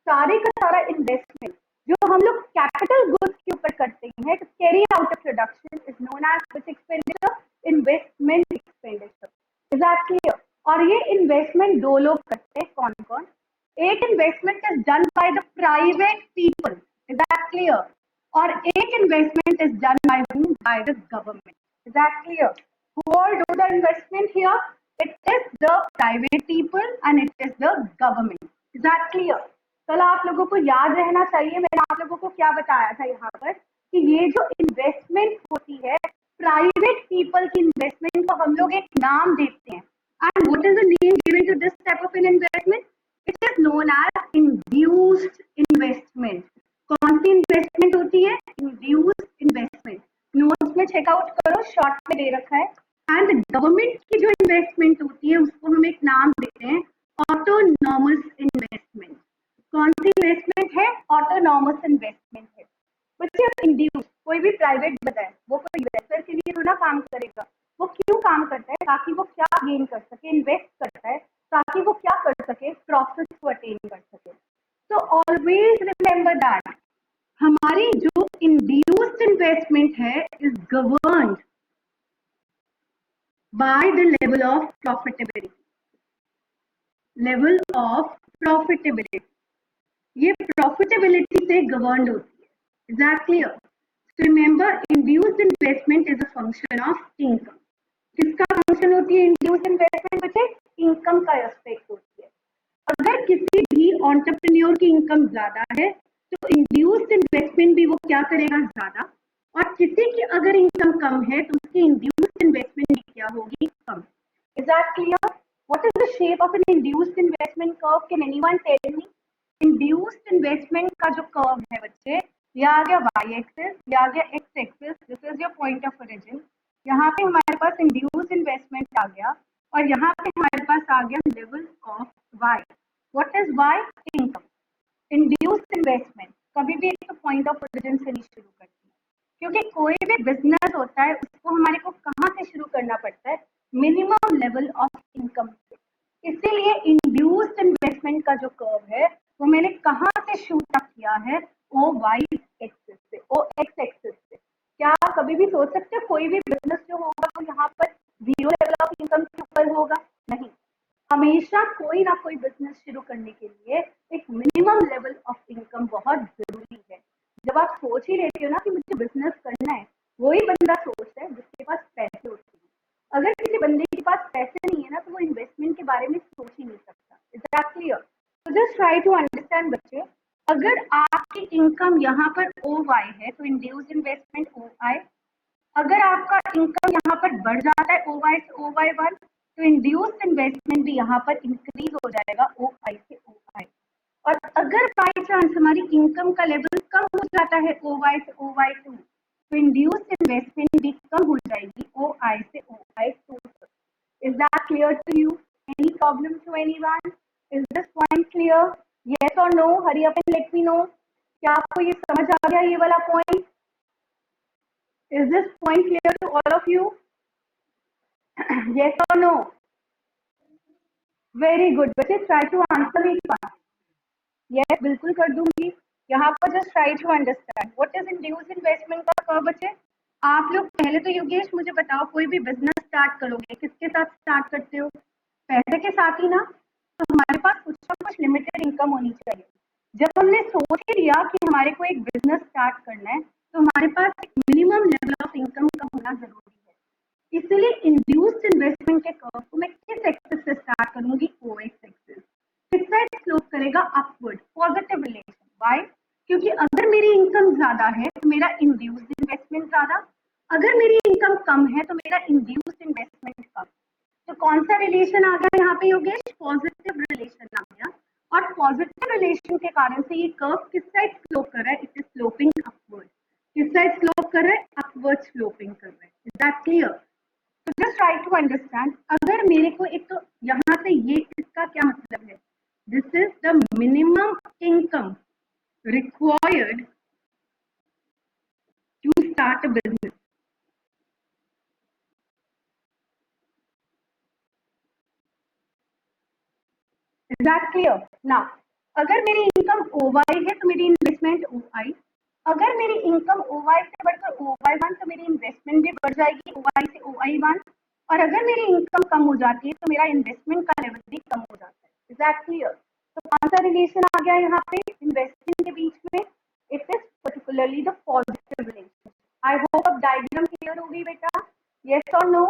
सारे का सारा इन्वेस्टमेंट जो हम लोग कैपिटल गुड्स के ऊपर करते हैं to carry out a production is known as which expenditure? Investment expenditure. Is that clear? और ये इन्वेस्टमेंट दो लोग करते हैं, कौन कौन? एक investment is done by the private people. Is that clear? और एक investment is done by whom? By the government. Is that clear? Who all do the investment here? It is the private people and it is the government. Is that clear? कल आप लोगों को याद रहना चाहिए, मैंने आप लोगों को क्या बताया था यहाँ पर, कि ये जो इन्वेस्टमेंट होती है प्राइवेट पीपल की इन्वेस्टमेंट को हम लोग एक नाम देते हैं। And what is the name given to this type of an investment? It is known as induced investment. कौन सी इन्वेस्टमेंट होती है? Induced investment. नोट्स में चेकआउट करो, शॉर्ट में दे रखा है। एंड गवर्नमेंट की जो इन्वेस्टमेंट होती है उसको हम एक नाम देते हैं ऑटोनॉमस इन्वेस्टमेंट। कौन सी इन्वेस्टमेंट है? ऑटोनॉमस इन्वेस्टमेंट है। बच्चे अब इंड्यूस कोई भी प्राइवेट बताए वो कोई इन्वेस्टर के लिए थोड़ा काम करेगा, वो क्यों काम करता है, ताकि वो क्या गेन कर सके, इन्वेस्ट करता है ताकि वो क्या कर सके, प्रॉफिट को अटेन कर सके। तो ऑलवेज रिमेंबर दैट हमारी जो इंड्यूस्ड इन्वेस्टमेंट है is governed by the level of profitability, level of profitability, ये प्रॉफिटेबिलिटी से गवर्न्ड होती है। Is that clear? Remember induced investment is a function of income. किसका फंक्शन होती है इंड्यूस्ड इन्वेस्टमेंट बच्चे? इनकम का एस्पेक्ट होती है। अगर किसी भी एंटरप्रेन्योर की इनकम ज्यादा है तो इंड्यूस्ड इन्वेस्टमेंट भी वो क्या करेगा, ज्यादा, और किसी की अगर इनकम कम है तो उसकी इंड्यूस्ड इन्वेस्टमेंट भी क्या होगी, कम। Is that clear? What is the shape of an induced investment curve? Can anyone tell me? Induced investment का जो कर्व है बच्चे, ये आ गया वाई एक्सिस, ये आ गया x axis, this is your point of origin. यहाँ पे हमारे पास इंड्यूस्ड इन्वेस्टमेंट आ गया और यहाँ पे हमारे पास आ गया level of Y. What is Y? Income. Induced investment कभी भी एक तो पॉइंट ऑफ ओरिजिन से नहीं शुरू करती है, क्योंकि कोई भी बिजनेस होता है उसको हमारे को कहाँ से शुरू करना पड़ता है, मिनिमम लेवल ऑफ इनकम से। इसीलिए इंड्यूस्ड इन्वेस्टमेंट का जो कर्व है वो मैंने कहाँ से शूट अप किया है, ओ वाई एक्सिस से, ओ एक्स एक्सिस से। क्या आप कभी भी सोच सकते हो कोई भी बिजनेस जो होगा वो यहाँ पर जीरो लेवल ऑफ इनकम के ऊपर होगा? नहीं, हमेशा कोई ना कोई बिजनेस शुरू करने के लिए एक मिनिमम लेवल ऑफ इनकम बहुत जरूरी है। जब आप सोच ही लेते हो ना कि मुझे बिजनेस करना है, वही बंदा सोचता है जिसके पास पैसे होते हैं। अगर किसी बंदे के पास पैसे नहीं है ना तो वो इन्वेस्टमेंट के बारे में सोच ही नहीं सकता। Is that clear? तो जस्ट ट्राई टू अंडरस्टैंड बच्चे, अगर आपकी इनकम यहाँ पर ओ वाई है तो इंड्यूस्ड इन्वेस्टमेंट ओ आई। अगर आपका इनकम यहाँ पर बढ़ जाता है ओ वाई से ओ वाई वन तो इंड्यूस्ड इन्वेस्टमेंट भी यहाँ पर इंक्रीज हो जाएगा ओ आई से ओ आई। और अगर बाई चांस हमारी इनकम का लेवल कम हो जाता है ओ वाई से ओ वाई टू तो इंड्यूस्ड इन्वेस्टमेंट भी कम हो जाएगी ओ आई से O I two. Is that clear to you? Any problem to anyone? Is this point clear? Yes or no? Hurry up and let me know. क्या आपको ये समझ आ गया ये वाला point? Is this point clear to all of you? Yes or no? Very good. बच्चे try to answer me fast. Yes, बिल्कुल कर दूंगी। यहाँ पर just try to understand what is induced investment का कर्व बच्चे। आप लोग पहले तो योगेश मुझे बताओ, कोई भी बिजनेस स्टार्ट करोगे किसके साथ स्टार्ट करते हो? पैसे के साथ ही ना। तो हमारे पास कुछ ना कुछ लिमिटेड इनकम होनी चाहिए। जब हमने सोच ही लिया कि हमारे को एक बिजनेस स्टार्ट करना है तो हमारे पास एक मिनिमम लेवल ऑफ इनकम का होना जरूरी है। इसलिए इंड्यूस्ड इन्वेस्टमेंट के कर्व को मैं किस एक्सिस से स्टार्ट करूंगी? ओ एक्स एक्सिस। किस साइड स्लोप करेगा? Upward, positive relation. व्हाई? क्योंकि अगर मेरी इनकम ज्यादा है तो मेरा इंड्यूस्ड इन्वेस्टमेंट ज्यादा, अगर मेरी इनकम कम है तो मेरा इंड्यूस्ड इन्वेस्टमेंट कम। तो कौन सा रिलेशन आ गया यहाँ पे योगेश? पॉजिटिव रिलेशन आ गया। और पॉजिटिव रिलेशन के कारण से ये कर्व किस साइड स्लोप कर रहा है? It is sloping upward. किस साइड स्लोप कर रहा है? अपवर्ड स्लोपिंग कर रहा है। Is that clear? तो जस्ट ट्राई टू अंडरस्टैंड, अगर मेरे को एक तो यहाँ से ये इसका क्या मतलब है? This is the minimum income required to start a business. Is that clear? Now, अगर मेरी इनकम ओ वाई है तो मेरी इन्वेस्टमेंट ओ आई। अगर मेरी इनकम ओ वाई से बढ़कर ओ वाई वन तो मेरी इन्वेस्टमेंट भी बढ़ जाएगी ओ वाई से ओ आई वन। और अगर मेरी इनकम कम हो जाती है तो मेरा इन्वेस्टमेंट का लेवल भी कम हो जाता है। Is that clear? तो कौन सा रिलेशन आ गया यहाँ पे इन्वेस्टमेंट के बीच में? It is particularly the positive relation. I hope अब डायग्राम क्लियर होगी बेटा। यस और नो?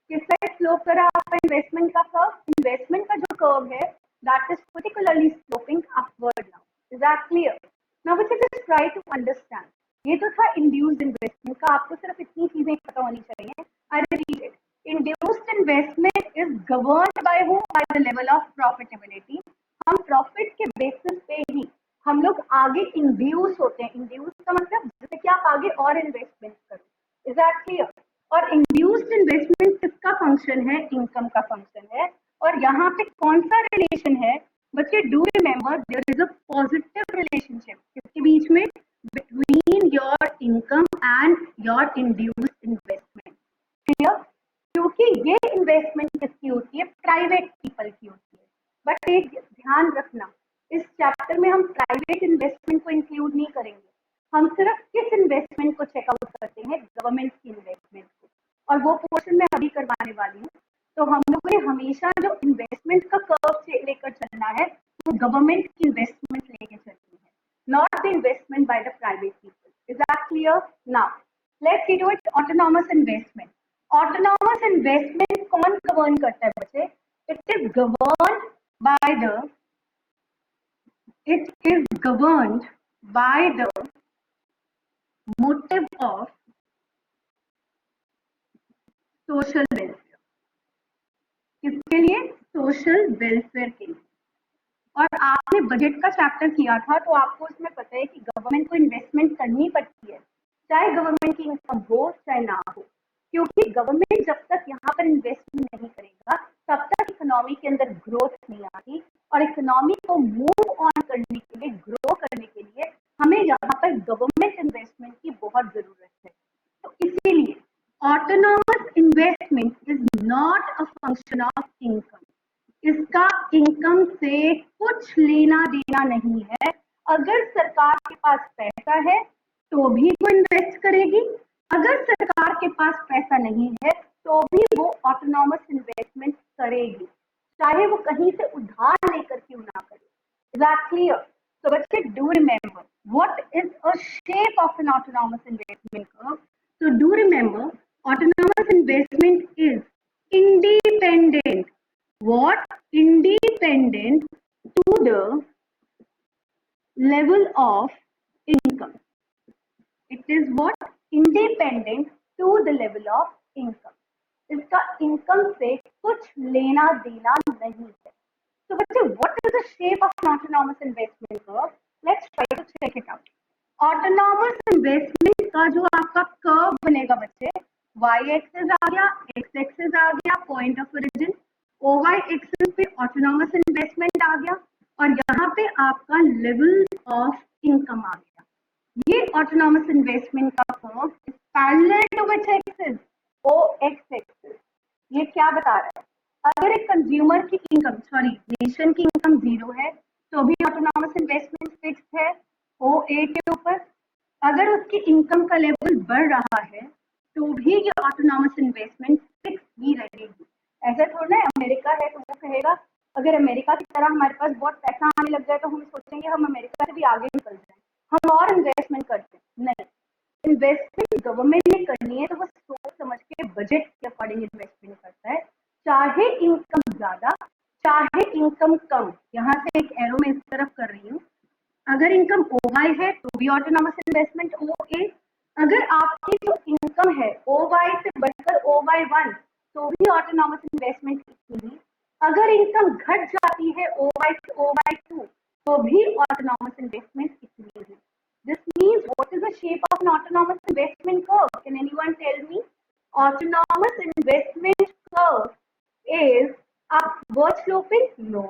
किस साइड स्लोप करा आपका इन्वेस्टमेंट का कर्व? इन्वेस्टमेंट का जो कर्व है that is particularly sloping upward now. Is that clear? Now we just try to understand. ये तो था induced investment का, आपको सिर्फ इतनी चीजें पता होनी चाहिए। I repeat it. Induced investment is governed by whom? By the level of profitability. हम प्रॉफिट के बेसिस पे ही हम लोग आगे इंड्यूस होते हैं। इंड्यूस का मतलब जैसे कि आप आगे और इन्वेस्टमेंट करो। Is that clear? और इंड्यूस्ड इन्वेस्टमेंट किसका फंक्शन है? इनकम का फंक्शन है। और यहाँ पे कौन सा रिलेशन है बच्चे? Do remember there is a positive relationship किसके बीच में? बिटवीन योर और इंड्यूस्ड इन्वेस्टमेंट। क्लियर? क्योंकि ये इन्वेस्टमेंट किसकी होती है? प्राइवेट पीपल की होती है। बट एक ध्यान रखना, इस चैप्टर में हम प्राइवेट इन्वेस्टमेंट को इंक्लूड नहीं करेंगे, हम सिर्फ किस इन्वेस्टमेंट को चेकआउट करते हैं? गवर्नमेंट की इन्वेस्टमेंट को, और वो पोर्शन मैं अभी करवाने वाली हूँ। तो हम लोग ने हमेशा जो इन्वेस्टमेंट का कर्व लेकर चलना है वो गवर्नमेंट की इन्वेस्टमेंट लेके चलनी है, not the investment by the private people. Is that clear? Now let's see to it. Autonomous investment. Autonomous investment कौन गवर्न करता है बच्चे? It is governed by the motive of social welfare। किसके लिए? सोशल वेलफेयर के लिए। और आपने बजट का चैप्टर किया था तो आपको उसमें पता है कि गवर्नमेंट को इन्वेस्टमेंट करनी पड़ती है, चाहे गवर्नमेंट की इनकम हो चाहे ना हो, क्योंकि गवर्नमेंट जब तक यहाँ पर इन्वेस्टमेंट नहीं करेगा तब तक इकोनॉमी के अंदर ग्रोथ नहीं आती, और इकोनॉमी को मूव ऑन करने के लिए, ग्रो करने के लिए हमें यहाँ पर गवर्नमेंट इन्वेस्टमेंट की बहुत जरूरत है। तो इसीलिए autonomous investment is not a function of income. इसका इनकम से कुछ लेना देना नहीं है। अगर सरकार के पास पैसा है तो भी वो इन्वेस्ट करेगी, अगर सरकार के पास पैसा नहीं है तो भी वो ऑटोनॉमस इन्वेस्टमेंट करेगी, चाहे वो कहीं से उधार लेकर क्यों ना करे। Is that clear? So बच्चे, do remember what is a shape of an autonomous investment curve. So do remember, autonomous investment is independent. What? Independent to the level of income. It is what? Independent to the level of income. इसका income से कुछ लेना देना नहीं है। So बच्चे, what is the shape of an autonomous investment curve? Let's try to check it out. Autonomous investment का जो आपका कर्व बनेगा बच्चे, y एक्सिस आ गया, x एक्सिस आ गया, point of origin, OY axis पे ऑटोनॉमस इन्वेस्टमेंट आ गया, और यहाँ पे आपका लेवल ऑफ इनकम आ गया। ये ऑटोनॉमस इन्वेस्टमेंट का curve is parallel to which axis? OX axis. ये क्या बता रहा है? अगर एक कंज्यूमर की इनकम, नेशन की इनकम 0 है तो भी ऑटोनॉमस इन्वेस्टमेंट फिक्स है OA के ऊपर। अगर उसकी इनकम का लेवल बढ़ रहा है तो भी ये ऑटोनॉमस इन्वेस्टमेंट फिक्स ही रहेगी। ऐसा थोड़ा है अमेरिका है तो वो कहेगा अगर अमेरिका की तरह हमारे पास बहुत पैसा आने लग जाए तो हम सोचेंगे हम अमेरिका से भी आगे निकल जाए, हम और इन्वेस्टमेंट करते हैं। नहीं, इन्वेस्टमेंट गवर्नमेंट ने करनी है तो वो सोच समझ के बजट के अकॉर्डिंग इन्वेस्टमेंट करता है, चाहे इनकम ज्यादा चाहे इनकम कम। यहाँ से एक एरो में इस तरफ कर रही हूँ। अगर इनकम OY है तो भी ऑटोनॉमस इन्वेस्टमेंट OA, अगर आपकी जो इनकम है OY से बढ़कर OY1 तो भी ऑटोनॉमस इन्वेस्टमेंट इतनी, अगर इनकम घट जाती है OY से OY2 तो भी ऑटोनॉमस इन्वेस्टमेंट इतनी है। This means what is the shape of an autonomous investment curve? Can anyone tell me? Autonomous investment curve is upward sloping? No.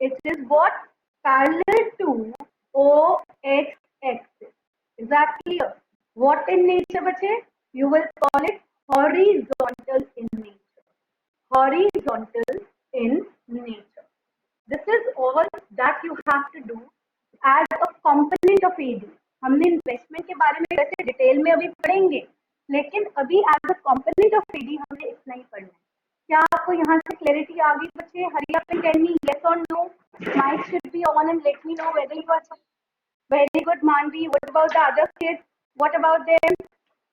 It is what? Parallel to OX axis. Is that clear? What in nature, bache? You will call it horizontal in nature. Horizontal in nature. This is all that you have to do as a component of AD। हमने investment के बारे में वैसे detail में अभी पढ़ेंगे, लेकिन अभी as a component of AD हमें इतना ही पढ़ना है। क्या आपको यहाँ से क्लैरिटी आ गई बच्चे? Hurry up and tell me yes और no. Mic should be on and let me know whether you are. Very good Manvi. What about the other kids? What about them?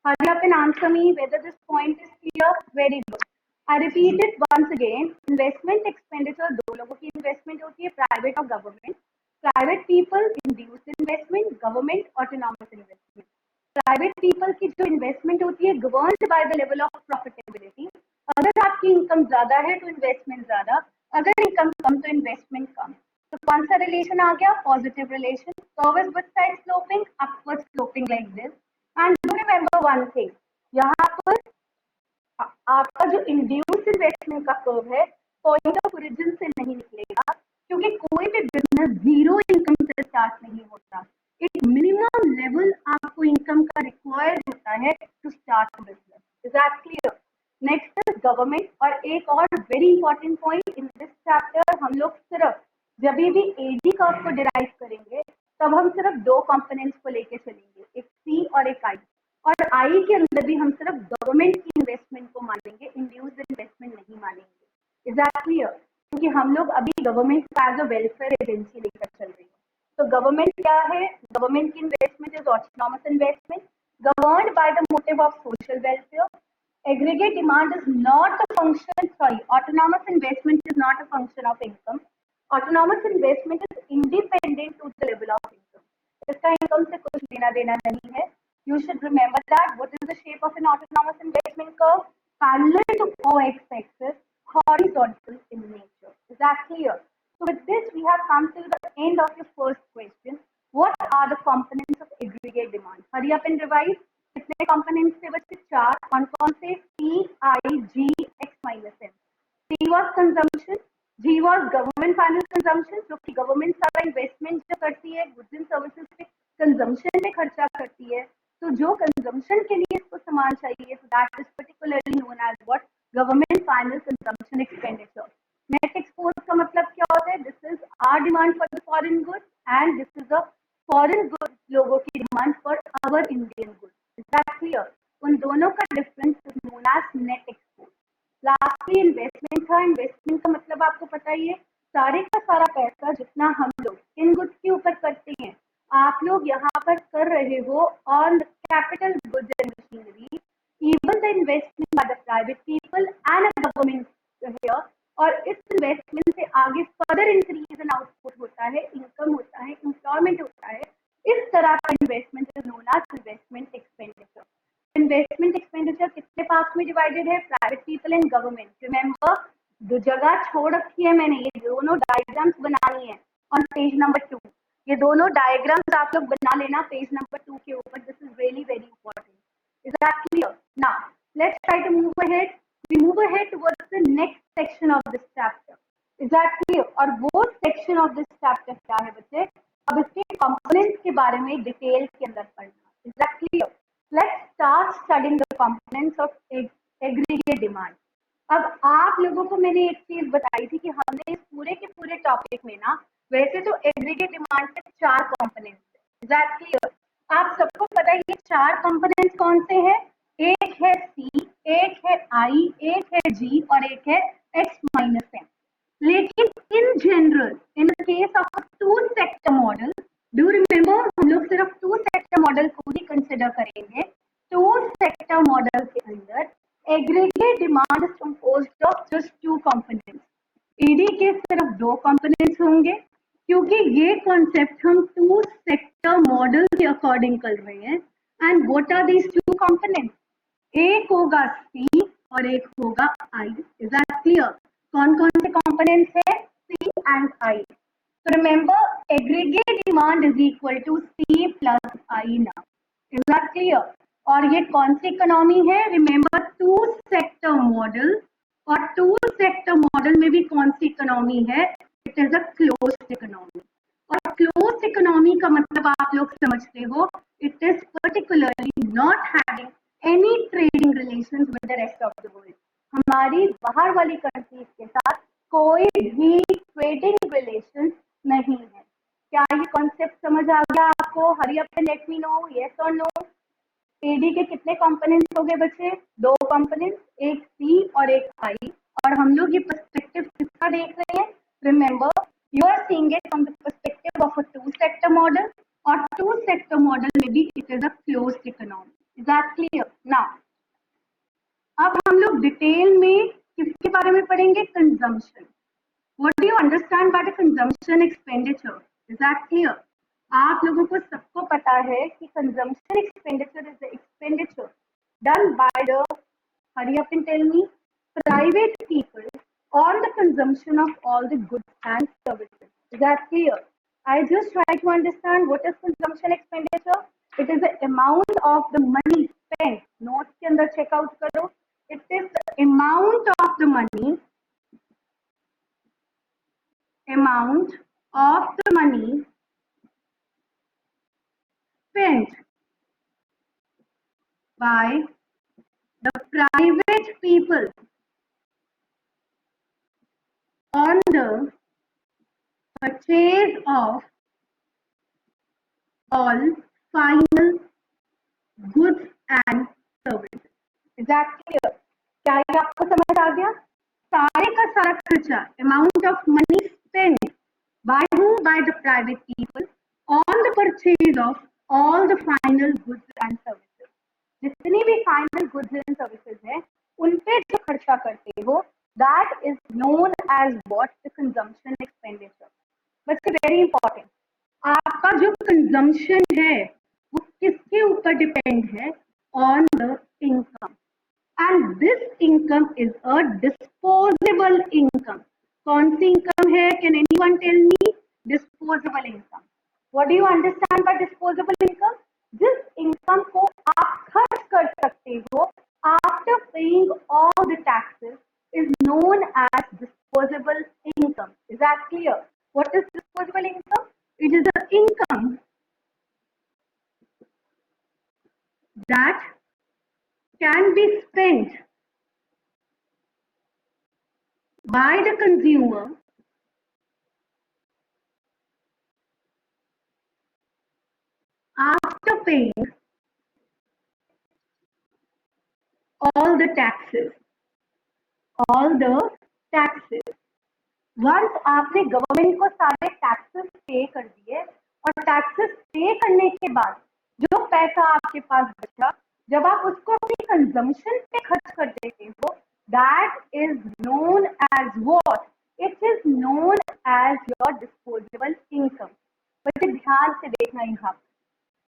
Hurry up and answer me whether this point is clear. Very good. I repeat it once again. Investment expenditure दो लोगों की investment होती है, private और government. Private people induce investment, government autonomous investment. Private people की जो investment होती है governed by the level of profitability. अगर आपकी इनकम ज्यादा है तो इन्वेस्टमेंट ज्यादा, अगर इनकम कम तो इन्वेस्टमेंट कम। तो कौन सा रिलेशन आ गया? Positive relation. Curve is which side sloping? Upward sloping like this. And do remember one thing, यहाँ पर आपका जो इंड्यूस इन्वेस्टमेंट का कर्व है पॉइंट ऑफ ओरिजिन से नहीं निकलेगा, क्योंकि कोई भी बिजनेस जीरो इनकम से स्टार्ट नहीं होता। एक मिनिमम लेवल आपको इनकम का रिक्वायर्ड होता है to start a business. Is that clear? Next is government. और एक और very important point in this chapter, हम लोग सिर्फ जब भी AG कर्व को डिराइव करेंगे तब हम सिर्फ दो कंपोनेंट्स को लेके चलेंगे, एक C और एक I. और I के अंदर भी हम सिर्फ गवर्नमेंट की इन्वेस्टमेंट को मानेंगे, इंड्यूस्ड इन्वेस्टमेंट नहीं मानेंगे. Is that clear? क्योंकि हम लोग अभी गवर्नमेंट का एज अ वेलफेयर एजेंसी लेकर चल रहे हैं. तो गवर्नमेंट क्या है? गवर्नमेंट की investment is autonomous investment governed by the motive of social welfare. Aggregate demand is not a function, sorry, autonomous investment is not a function of income. Autonomous investment is independent to the level of income. इसका income से कुछ लेना देना नहीं है. You should remember that. What is the shape of an autonomous investment curve? Parallel to OX-axis, horizontal in nature. Is that clear? So with this, we have come to the end of your first question. What are the components of aggregate demand? Hurry up and revise. कितने components थे बच्चे? चार. कौन से? P, I, G, X minus M. P was consumption. G was government final consumption. क्योंकि government सारा investment जो करती है goods and services पे consumption पे खर्चा करती है. तो जो consumption के लिए इसको सामान चाहिए, so that is particularly known as what? Government final consumption expenditure. Net export का मतलब क्या होता है? This is our demand for the foreign goods and this is the foreign goods लोगों की demand for our Indian goods. Is that clear? उन दोनों का difference is known as net export. Lastly investment था. इन्वेस्टमेंट का मतलब आपको पता ही है, सारे का सारा पैसा जितना हम लोग इन गुड्स के ऊपर करते हैं, आप लोग यहाँ पर कर रहे हो on the capital goods and machinery, even the investment by the private people and government here. और इस इन्वेस्टमेंट से आगे फर्दर इंक्रीज इन आउटपुट होता है, इनकम होता है, एम्प्लॉयमेंट होता है. इस तरह का investment is known as investment expenditure. Investment expenditure कितने पार्ट्स में डिवाइडेड है? Private people and government. Remember, दो जगह छोड़ रखी है मैंने, ये दोनों डायग्राम्स बनानी है ऑन पेज नंबर 2. ये दोनों डायग्राम्स आप लोग बना लेना पेज नंबर 2 के ऊपर. This is really very important. Is that clear? Now let's try to move ahead. We move ahead towards the next section of this chapter. Is that clear? और वो section of this chapter क्या है बच्चे? अब इसके components के बारे में डिटेल के अंदर पढ़ना. Is that clear? Let's start studying the components of aggregate demand. अब आप लोगों को मैंने एक चीज बताई थी कि हमने इस पूरे के पूरे टॉपिक में ना, वैसे तो एग्रीगेट डिमांड के 4 कंपोनेंट्स हैं. Is that clear? आप सबको पता है ये 4 कंपोनेंट्स कौन से हैं? एक है C, एक है I, एक है G और एक है X minus M. लेकिन in general, in case of two sector model, do remember हम लोग सिर्फ टू सेक्टर मॉडल को ही कंसिडर करेंगे. टू सेक्टर मॉडल के अंदर aggregate demand is composed of just 2 components. AD के सिर्फ 2 कंपोनेंट्स होंगे क्योंकि ये कॉन्सेप्ट हम टू सेक्टर मॉडल के अकॉर्डिंग कर रहे हैं. And what are these 2 components? एक होगा C और एक होगा I. Is that clear? कौन कौन से कंपोनेंट्स है? C and I. तो remember aggregate demand is equal to C plus I now. Is that clear? और ये कौन सी इकोनॉमी है? Remember two sector model. और टू सेक्टर मॉडल में भी कौन सी इकोनॉमी है? It is a closed economy. और क्लोज्ड इकोनॉमी का मतलब आप लोग समझते हो, it is particularly not having any trading relations with the rest of the world. हमारी बाहर वाली कंट्रीज के साथ कोई भी ट्रेडिंग रिलेशन नहीं है. क्या ये कॉन्सेप्ट समझ आ गया आपको? हरी up and let me know, yes और नो. एडी के कितने कंपोनेंट्स हो गए बच्चे? 2 कंपोनेंट्स, एक C और एक I. और हम लोग ये पर्सपेक्टिव किसका देख रहे हैं? Remember, you are seeing it from the perspective of a two sector model. और टू सेक्टर मॉडल में भी it is a closed economy. Is that clear? Now, अब हम लोग डिटेल में किसके बारे में पढ़ेंगे? Consumption. What do you understand by the consumption expenditure? Is that clear? आप लोगों को सबको पता है कि consumption expenditure is the expenditure done by the, hurry up and tell me, private people on the consumption of all the goods and services. Is that clear? I just try to understand what is consumption expenditure. It is the amount of the money spent. Notes के अंदर checkout करो. It is the amount of the money spent by the private people on the purchase of all final goods and services. Is that clear? क्या ये आपको समझ आ गया? सारे का सारा खर्चा, amount of money spent by whom? By the private people on the purchase of all the final goods and services. जितनी भी final goods and services हैं, उन पे जो खर्चा करते हो, that is known as what? The consumption expenditure. But it's very important. आपका जो कंजम्पशन है वो किसके ऊपर डिपेंड है? On the income, and this income is a disposable income. कौन सी इनकम है? Can anyone tell me? Disposable income. What do you understand by disposable income? जिस इनकम को आप खर्च कर सकते हो after paying all the taxes is known as disposable income. Is that clear? What is disposable income? It is the income that can be spent by the consumer after paying all the taxes. All the taxes. Once आपने government को सारे taxes पे कर दिए और taxes पे करने के बाद जो पैसा आपके पास बचा, जब आप उसको अपनी कंजम्पशन पे खर्च कर देते हो, that is known as what? It is known as your disposable income. बच्चे ध्यान से देखना यहाँ,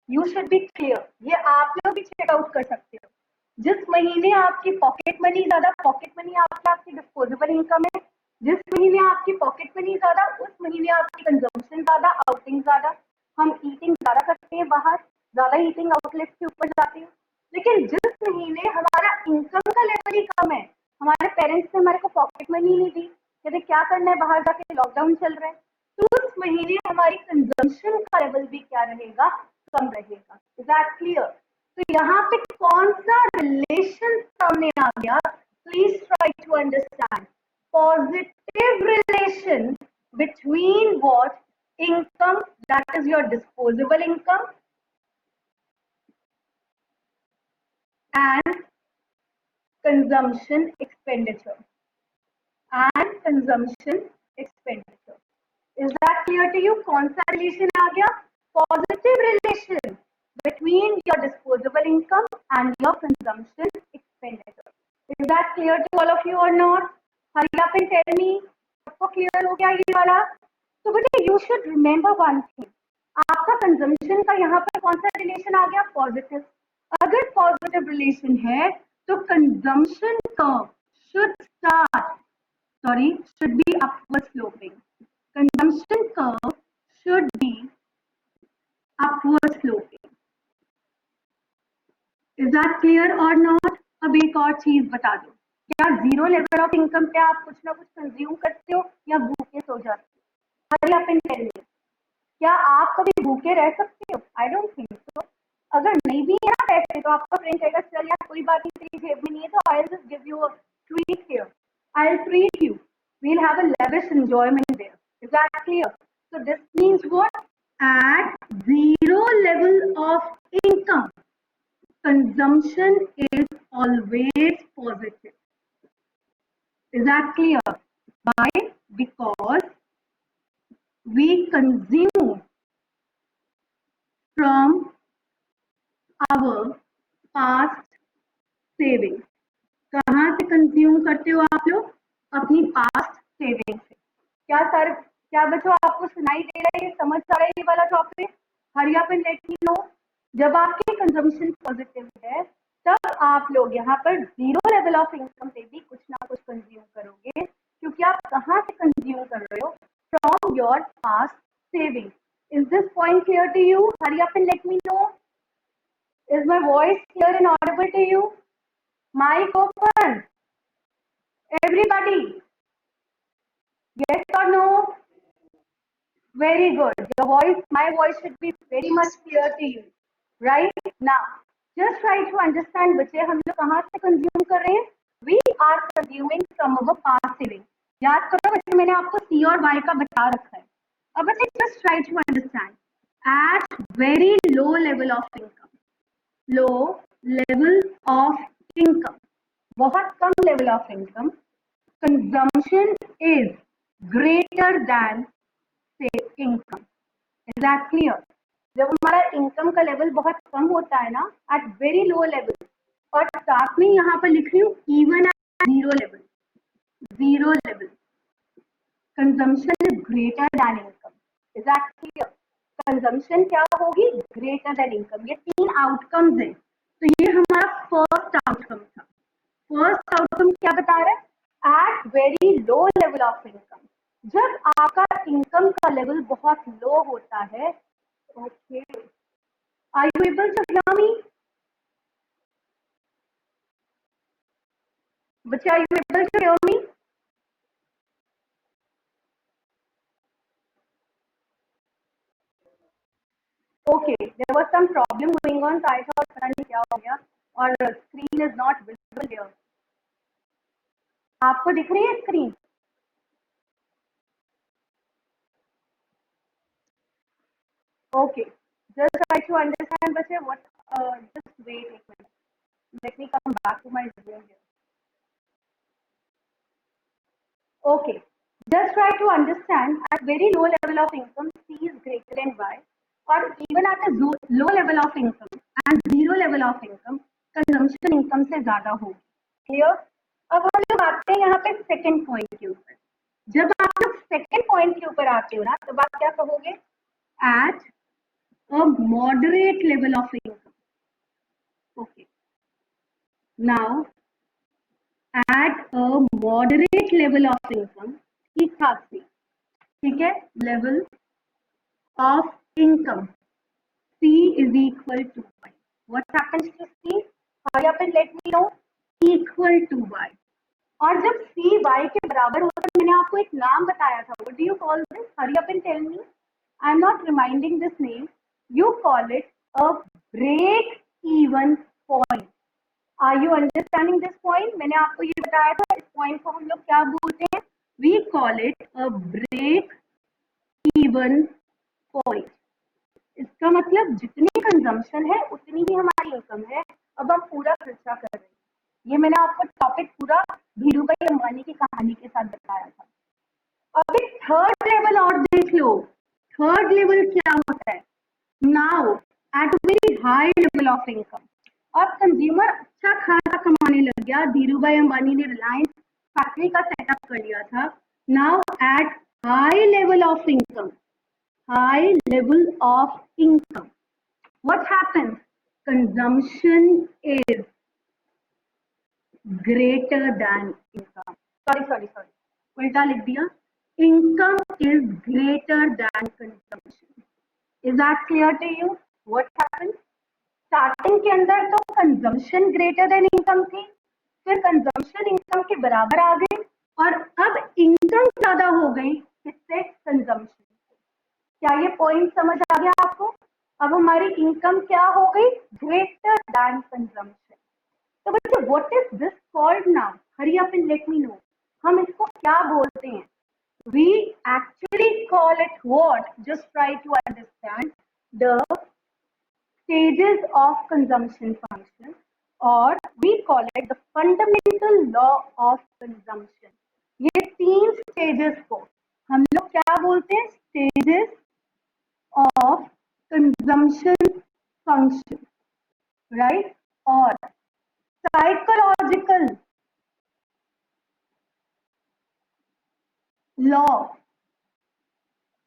यू शुड बी क्लियर. ये आप लोग भी चेकआउट कर सकते हो. जिस महीने आपकी पॉकेट मनी ज्यादा, पॉकेट मनी आपकी डिस्पोजेबल इनकम है. जिस महीने आपकी पॉकेट मनी ज्यादा, उस महीने आपकी कंजम्पशन ज्यादा, आउटिंग ज्यादा. हम ईटिंग ज्यादा करते हैं बाहर, ज्यादा ईटिंग आउटलेट्स के ऊपर जाते हैं. लेकिन जिस महीने हमारा इनकम का लेवल ही कम है, हमारे पेरेंट्स ने हमारे को पॉकेट मनी नहीं दी, कहते क्या करना है बाहर जाके, लॉकडाउन चल रहा है, तो उस महीने हमारी कंजम्पशन का लेवल भी क्या रहेगा? कम रहेगा. Is that clear? तो यहाँ पे कौन सा रिलेशन सामने आ गया? Please try to understand. Positive relation between what? Income, that is your disposable income, and consumption expenditure. And consumption expenditure. Is that clear to you? कौन सा relation आ गया? Positive relation between your disposable income and your consumption expenditure. Is that clear to all of you or not? Hurry up and tell me. सबको clear हो गया ये वाला? तो बेटे you should remember one thing. आपका consumption का यहाँ पर कौन सा रिलेशन आ गया? पॉजिटिव. अगर पॉजिटिव रिलेशन है तो consumption curve should be upward sloping. Consumption curve should be upward sloping. Is that clear or not? अब एक और चीज बता दो, क्या जीरो लेवल ऑफ इनकम पे आप कुछ ना कुछ कंज्यूम करते हो या भूखे सो जाते हो? हरी आप इन टेल मी, क्या आप कभी भूखे रह सकते हो? I don't think so. अगर नहीं भी है ना पैसे तो आपका फ्रेंड कहेगा चल यार कोई बात नहीं, तेरी जेब में नहीं है तो I will just give you a treat here, I will treat you, we will have a lavish enjoyment there. Is that clear? So this means what? At zero level of income consumption is always positive. Is that clear? Why? Because we consume from our past savings. कहाँ से consume करते हो आप लोग? अपनी past saving से. क्या sir, क्या बच्चों आपको सुनाई दे रहा है? ये समझ आ रहा है ये वाला topic? Hari up and let me no. जब आपकी कंजम्पशन पॉजिटिव है तब आप लोग यहाँ पर जीरो लेवल ऑफ इनकम पे भी कुछ ना कुछ कंज्यूम करोगे, क्योंकि आप कहाँ से कंज्यूम कर रहे हो? From your past saving. Is this point clear to you? Hurry up and let me know. Is my voice clear and audible to you? Mic open. Everybody. Yes or no? Very good. Your voice, my voice should be very much clear to you. Right? Now, just try to understand बच्चे, हम लोग कहाँ से consume कर रहे हैं? We are consuming from our past living. याद करो वैसे मैंने आपको सी और वाई का बता रखा है। अब बच्चे just try to understand at very low level of income, low level of income, बहुत कम level of income, consumption is greater than से इनकम। Is that clear? जब हमारा इनकम का लेवल बहुत कम होता है ना, एट वेरी लो लेवल, और साथ में यहाँ पर लिख रही हूँ even at zero level, zero level, consumption is greater than income. Is that clear? Consumption क्या होगी? Greater than income. ये तीन आउटकम्स हैं। तो ये हमारा फर्स्ट आउटकम था। फर्स्ट आउटकम क्या बता रहा है? At very low level of income, जब आपका इनकम का लेवल बहुत लो होता है। Okay, are you able to hear me? बच्चे, are you able to hear me? Okay, there was some problem going on, so I thought पता नहीं क्या हो गया, और screen is not visible here. आपको दिख रही है screen? Okay, just try to understand, but what? Just wait a minute. Let me come back to my video here. Okay, just try to understand at very low level of income, C is greater than Y, or even at a low level of income and zero level of income, consumption income से ज़्यादा होगी। Clear? अब हम लोग आते हैं यहाँ पे सेकंड पॉइंट के ऊपर। जब आप लोग सेकंड पॉइंट के ऊपर आते हो ना, तब आप क्या कहोगे? At a moderate level of income. Okay. Now, at a moderate level of income, ठीक ठाक से, ठीक है, level of income, C is equal to Y. What happens to C? Hurry up and let me know. Equal to Y. और जब C Y के बराबर होता है, मैंने आपको एक नाम बताया था. What do you call this? Hurry up and tell me. I'm not reminding this name. You call it a break-even point. Are you understanding this point? मैंने आपको ये बताया था, इस point को हम लोग क्या बोलते हैं? We call it a break-even point. इसका मतलब जितनी कंजम्पशन है उतनी ही हमारी इनकम है। अब हम पूरा खर्चा कर रहे हैं। ये मैंने आपको टॉपिक पूरा धीरू भाई अंबानी की कहानी के साथ बताया था। अब एक थर्ड लेवल और देख लो। थर्ड लेवल क्या होता है? Now at very high level of income, अब कंज्यूमर अच्छा खासा कमाने लग गया। धीरू भाई अंबानी ने रिलायंस फैक्ट्री का सेटअप कर लिया था। Now at high level of income, high level of income, what happens? Consumption is greater than income. Sorry, उल्टा लिख दिया। Income is greater than consumption. Is that clear to you? What happens? Starting के अंदर तो consumption greater than income थी, फिर consumption income के बराबर आ गई, और अब इनकम ज्यादा हो गई किससे? कंजम्पशन। क्या ये पॉइंट समझ आ गया आपको? अब हमारी इनकम क्या हो गई? Greater than consumption. तो बच्चे, what is this called now? Hurry up and let me know. हम इसको क्या बोलते हैं? We actually call it what? Just try to understand the stages of consumption function, or we call it the fundamental law of consumption. ये तीन stages को हम लोग क्या बोलते हैं? stages of consumption function, right? और psychological law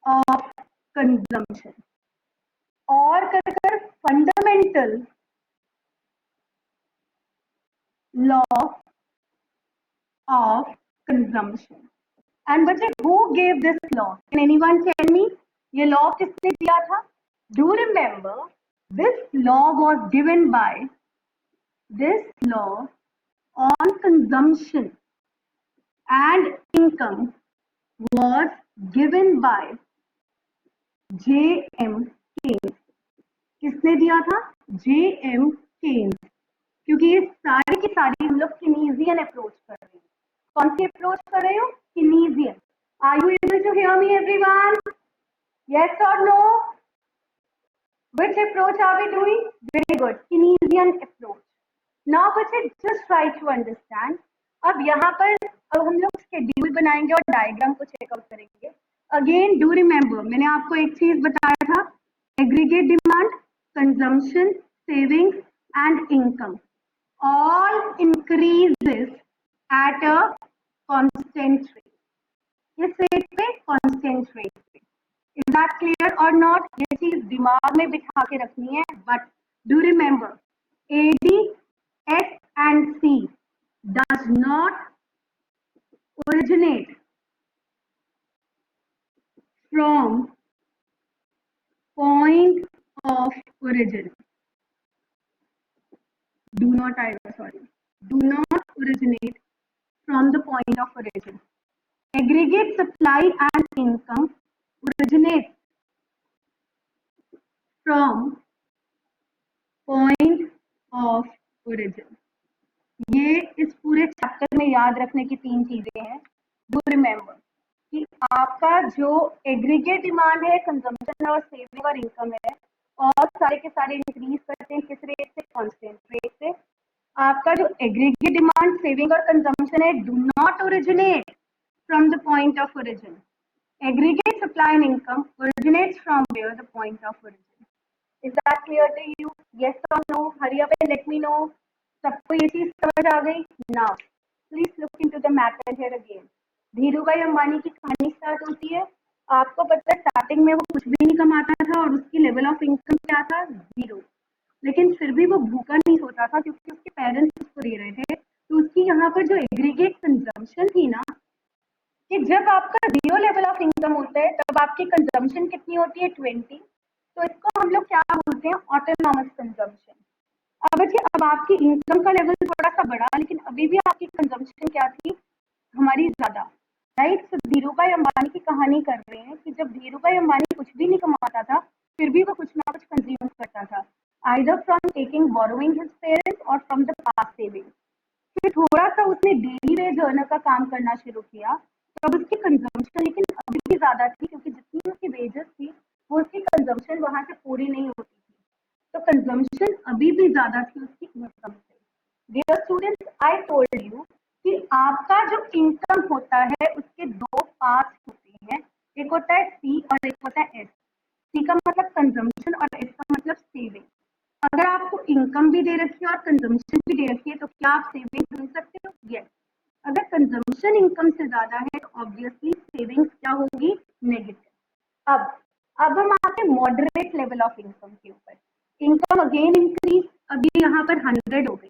of consumption, और कर fundamental law of consumption. And बच्चे, who gave this law? Can anyone tell me? ये law किसने दिया था? Do remember, this law was given by, this law on consumption and income was given by J.M. Keynes. किसने दिया था? J.M. Keynes, क्योंकि ये सारी की सारी हम लोग कीनेसियन अप्रोच कर रहे हैं। कौन सी अप्रोच कर रहे हो? Keynesian. Are you able to hear me everyone? Yes और no? Which approach are we doing? Very good. Keynesian approach. Now बच्चे just try to understand. अब यहाँ पर अब हम लोग शेड्यूल बनाएंगे और डायग्राम को चेकआउट करेंगे. Again do remember, मैंने आपको एक चीज बताया था, aggregate demand, consumption, savings and income all increases at a constant rate. किस रेट पे? constant rate पे. Is that clear or not? ये चीज दिमाग में बिठा के रखनी है. But do remember, AD, S and C does not originate from point of origin. Do not originate from the point of origin. Aggregate supply and income originates from point of origin. ये इस पूरे chapter में याद रखने की 3 चीजें हैं. Do remember कि आपका जो एग्रीगेट डिमांड है, कंजम्पशन और सेविंग और इनकम है, और सारे के सारे इंक्रीज करते हैं किस रेट से? कांस्टेंट रेट से. आपका जो एग्रीगेट डिमांड, सेविंग और कंजम्पशन है, do not originate from the point of origin. Aggregate supply and income originates from where? The point of origin. Is that clear to you? Yes or no? Hurry up and let me know. सबको ये चीज समझ आ गई? Now, please look into the matter here again. Dhiru bhai Ambani की कहानी start होती है. आपको पता है स्टार्टिंग में वो कुछ भी नहीं कमाता था और उसकी लेवल ऑफ इनकम क्या था? 0. लेकिन फिर भी वो भूखा नहीं सोता था क्योंकि उसके पेरेंट्स उसको दे रहे थे. तो उसकी यहाँ पर जो एग्रीगेट कंजम्पशन थी ना, कि जब आपका 0 लेवल ऑफ इनकम होता है तब आपकी कंजम्पशन कितनी होती है? 20. तो इसको हम लोग क्या बोलते हैं? Autonomous consumption. अब देखिए, अब आपकी इनकम का लेवल थोड़ा सा बढ़ा, लेकिन अभी भी आपकी कंजम्पशन क्या थी? हमारी ज्यादा. राइट. तो धीरू भाई अंबानी की कहानी कर रहे हैं कि जब धीरू भाई अंबानी कुछ भी नहीं कमाता था, फिर भी वो कुछ ना कुछ कंज्यूम करता था, either from taking borrowing his parents और फ्रॉम द पास्ट सेविंग. फिर थोड़ा सा उसने डेली वेज अर्नर का काम करना शुरू किया, तो अब उसकी कंजम्पशन लेकिन अभी भी ज्यादा थी, क्योंकि जितनी उसकी वेजेस थी वो उसकी कंजम्पशन वहां से पूरी नहीं होती थी. तो कंजम्पशन अभी भी ज्यादा थी उसकी इनकम से. Dear students, I told you कि आपका जो इनकम होता है उसके 2 पार्ट्स होते हैं. एक होता है सी और एक होता है एस. सी का मतलब कंजम्पशन और एस का मतलब सेविंग. अगर आपको इनकम भी दे रखी है और कंजम्पशन भी दे रखी है तो क्या आप सेविंग कर सकते हो? यस. अगर कंजम्पशन इनकम से ज्यादा है तो ऑब्वियसली सेविंग्स क्या होगी? नेगेटिव. अब हम आते हैं मॉडरेट लेवल ऑफ इनकम के ऊपर. Income again increase. अभी यहाँ पर 100 हो गई.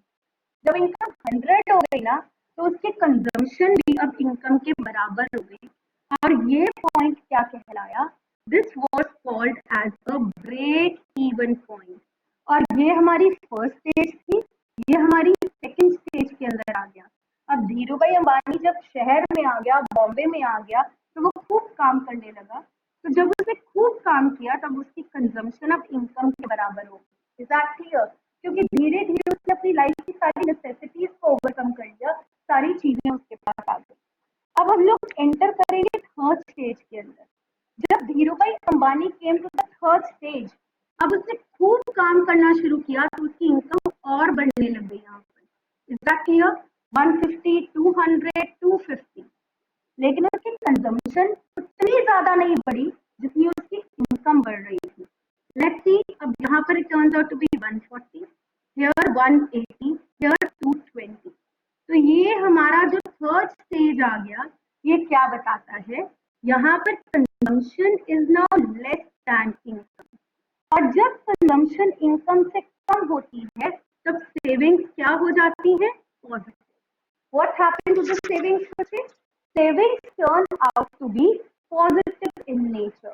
जब इनकम 100 हो गई ना, तो उसकी कंजम्पशन भी अब इनकम के बराबर हो गई. और ये पॉइंट क्या कहलाया? This was called as a break even point. और ये हमारी फर्स्ट स्टेज थी, ये हमारी सेकंड स्टेज के अंदर आ गया. अब धीरू भाई अंबानी जब शहर में आ गया, बॉम्बे में आ गया, तो वो खूब काम करने लगा. तो जब उसने खूब काम किया तब उसकी कंजम्पशन अब इनकम के बराबर हो गई. Is that clear? क्योंकि धीरे धीरे उसने अपनी लाइफ की सारी नेसेसिटीज को ओवरकम कर लिया, सारी चीजें उसके पास आ गई. अब हम लोग एंटर करेंगे थर्ड स्टेज के अंदर. जब Dhiru bhai Ambani came to the third stage, अब उसने खूब काम करना शुरू किया तो उसकी इनकम और बढ़ने लग गई यहाँ पर. Is that clear? 150, 200, 250. लेकिन उसकी कंजम्पशन उतनी ज्यादा नहीं बढ़ी जितनी उसकी इनकम बढ़ रही थी. लेट्स सी, अब यहाँ पर it turns out to be 140, here 180, here 220. तो ये हमारा जो थर्ड स्टेज आ गया, ये क्या बताता है? यहाँ पर consumption is now less than income. और जब कंजम्पशन इनकम से कम होती है तब सेविंग्स क्या हो जाती है? Positive. What happened to the savings process? Savings turn out to be positive in nature.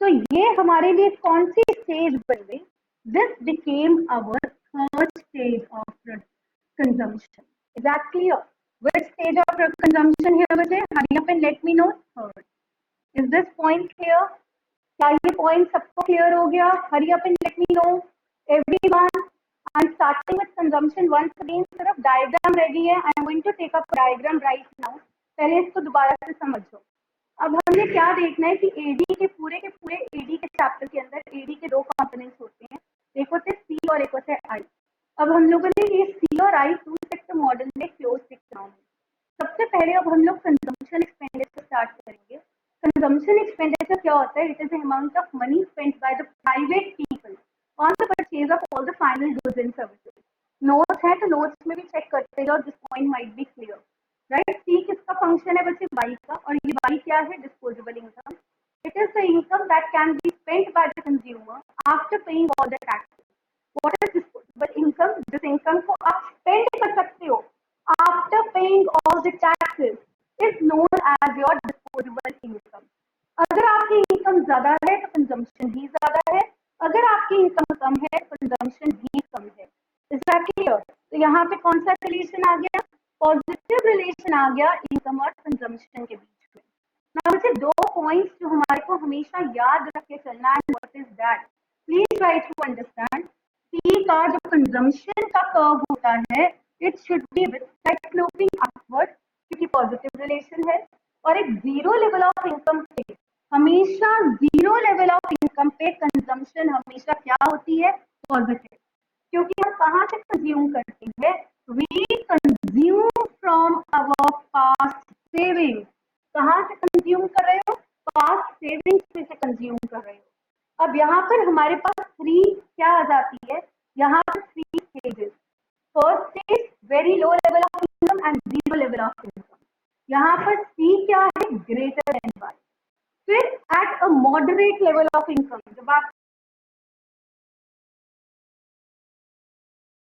तो ये हमारे लिए कौन सी स्टेज बन गई? This became our third stage of consumption. Is that clear? Which stage of consumption here was it? Hurry up and let me know. Third. Is this point clear? क्या ये point सबको clear हो गया? Hurry up and let me know. Everyone, I'm starting with consumption once again. सिर्फ diagram ready है. I'm going to take up diagram right now. पहले इसको दोबारा से समझो. अब हमने क्या देखना है कि एडी के पूरे एडी के चैप्टर के अंदर एडी के दो कंपोनेंट्स होते हैं. एक होते हैं सी और एक होता है आई. अब हम लोगों ने ये सी और आई टू सेक्टर मॉडल में क्लोज सेक्टर में. सबसे पहले अब हम लोग कंजम्पशन एक्सपेंडिचर स्टार्ट करेंगे. कंजम्पशन एक्सपेंडिचर क्या होता है? It is the amount of money spent bye the private people on the purchase of all the final goods and services. Notes है तो notes में भी check करते जाओ. This point might be clear, right? C किसका function है बच्चे? Y का. और ये Y क्या है? Disposable income. It is the income that can be spent by the consumer after paying all the taxes. What is disposable income? This income को आप spend कर सकते हो after paying all the taxes is known as your disposable income. अगर आपकी income ज्यादा है तो कंजम्पशन भी ज्यादा है. अगर आपकी इनकम कम है तो कंजम्पशन भी कम है. Is that clear? तो यहाँ पे कौन सा रिलेशन आ गया? पॉजिटिव रिलेशन आ गया इनकम और कंजम्पशन के बीच में. ना मुझे दो पॉइंट्स जो हमारे को हमेशा याद रख के चलना है. What is that? Please try to understand. C का जो कंजम्पशन का कर्व होता है it should be with side sloping upward क्योंकि पॉजिटिव रिलेशन है. और एक जीरो लेवल ऑफ इनकम पे हमेशा जीरो लेवल ऑफ इनकम पे कंजम्पशन हमेशा क्या होती है? पॉजिटिव. क्योंकि हम कहाँ से कंज्यूम करते हैं? We consume from our past saving. कहाँ से कंज्यूम कर रहे हो? पास्ट सेविंग्स में से कंज्यूम कर रहे हो. अब यहाँ पर हमारे पास थ्री क्या आ जाती है? यहाँ पर three stages. First stage very low level of income and zero level of income. यहाँ पर सी क्या है? Greater than Y. फिर at a moderate level of income. जब आप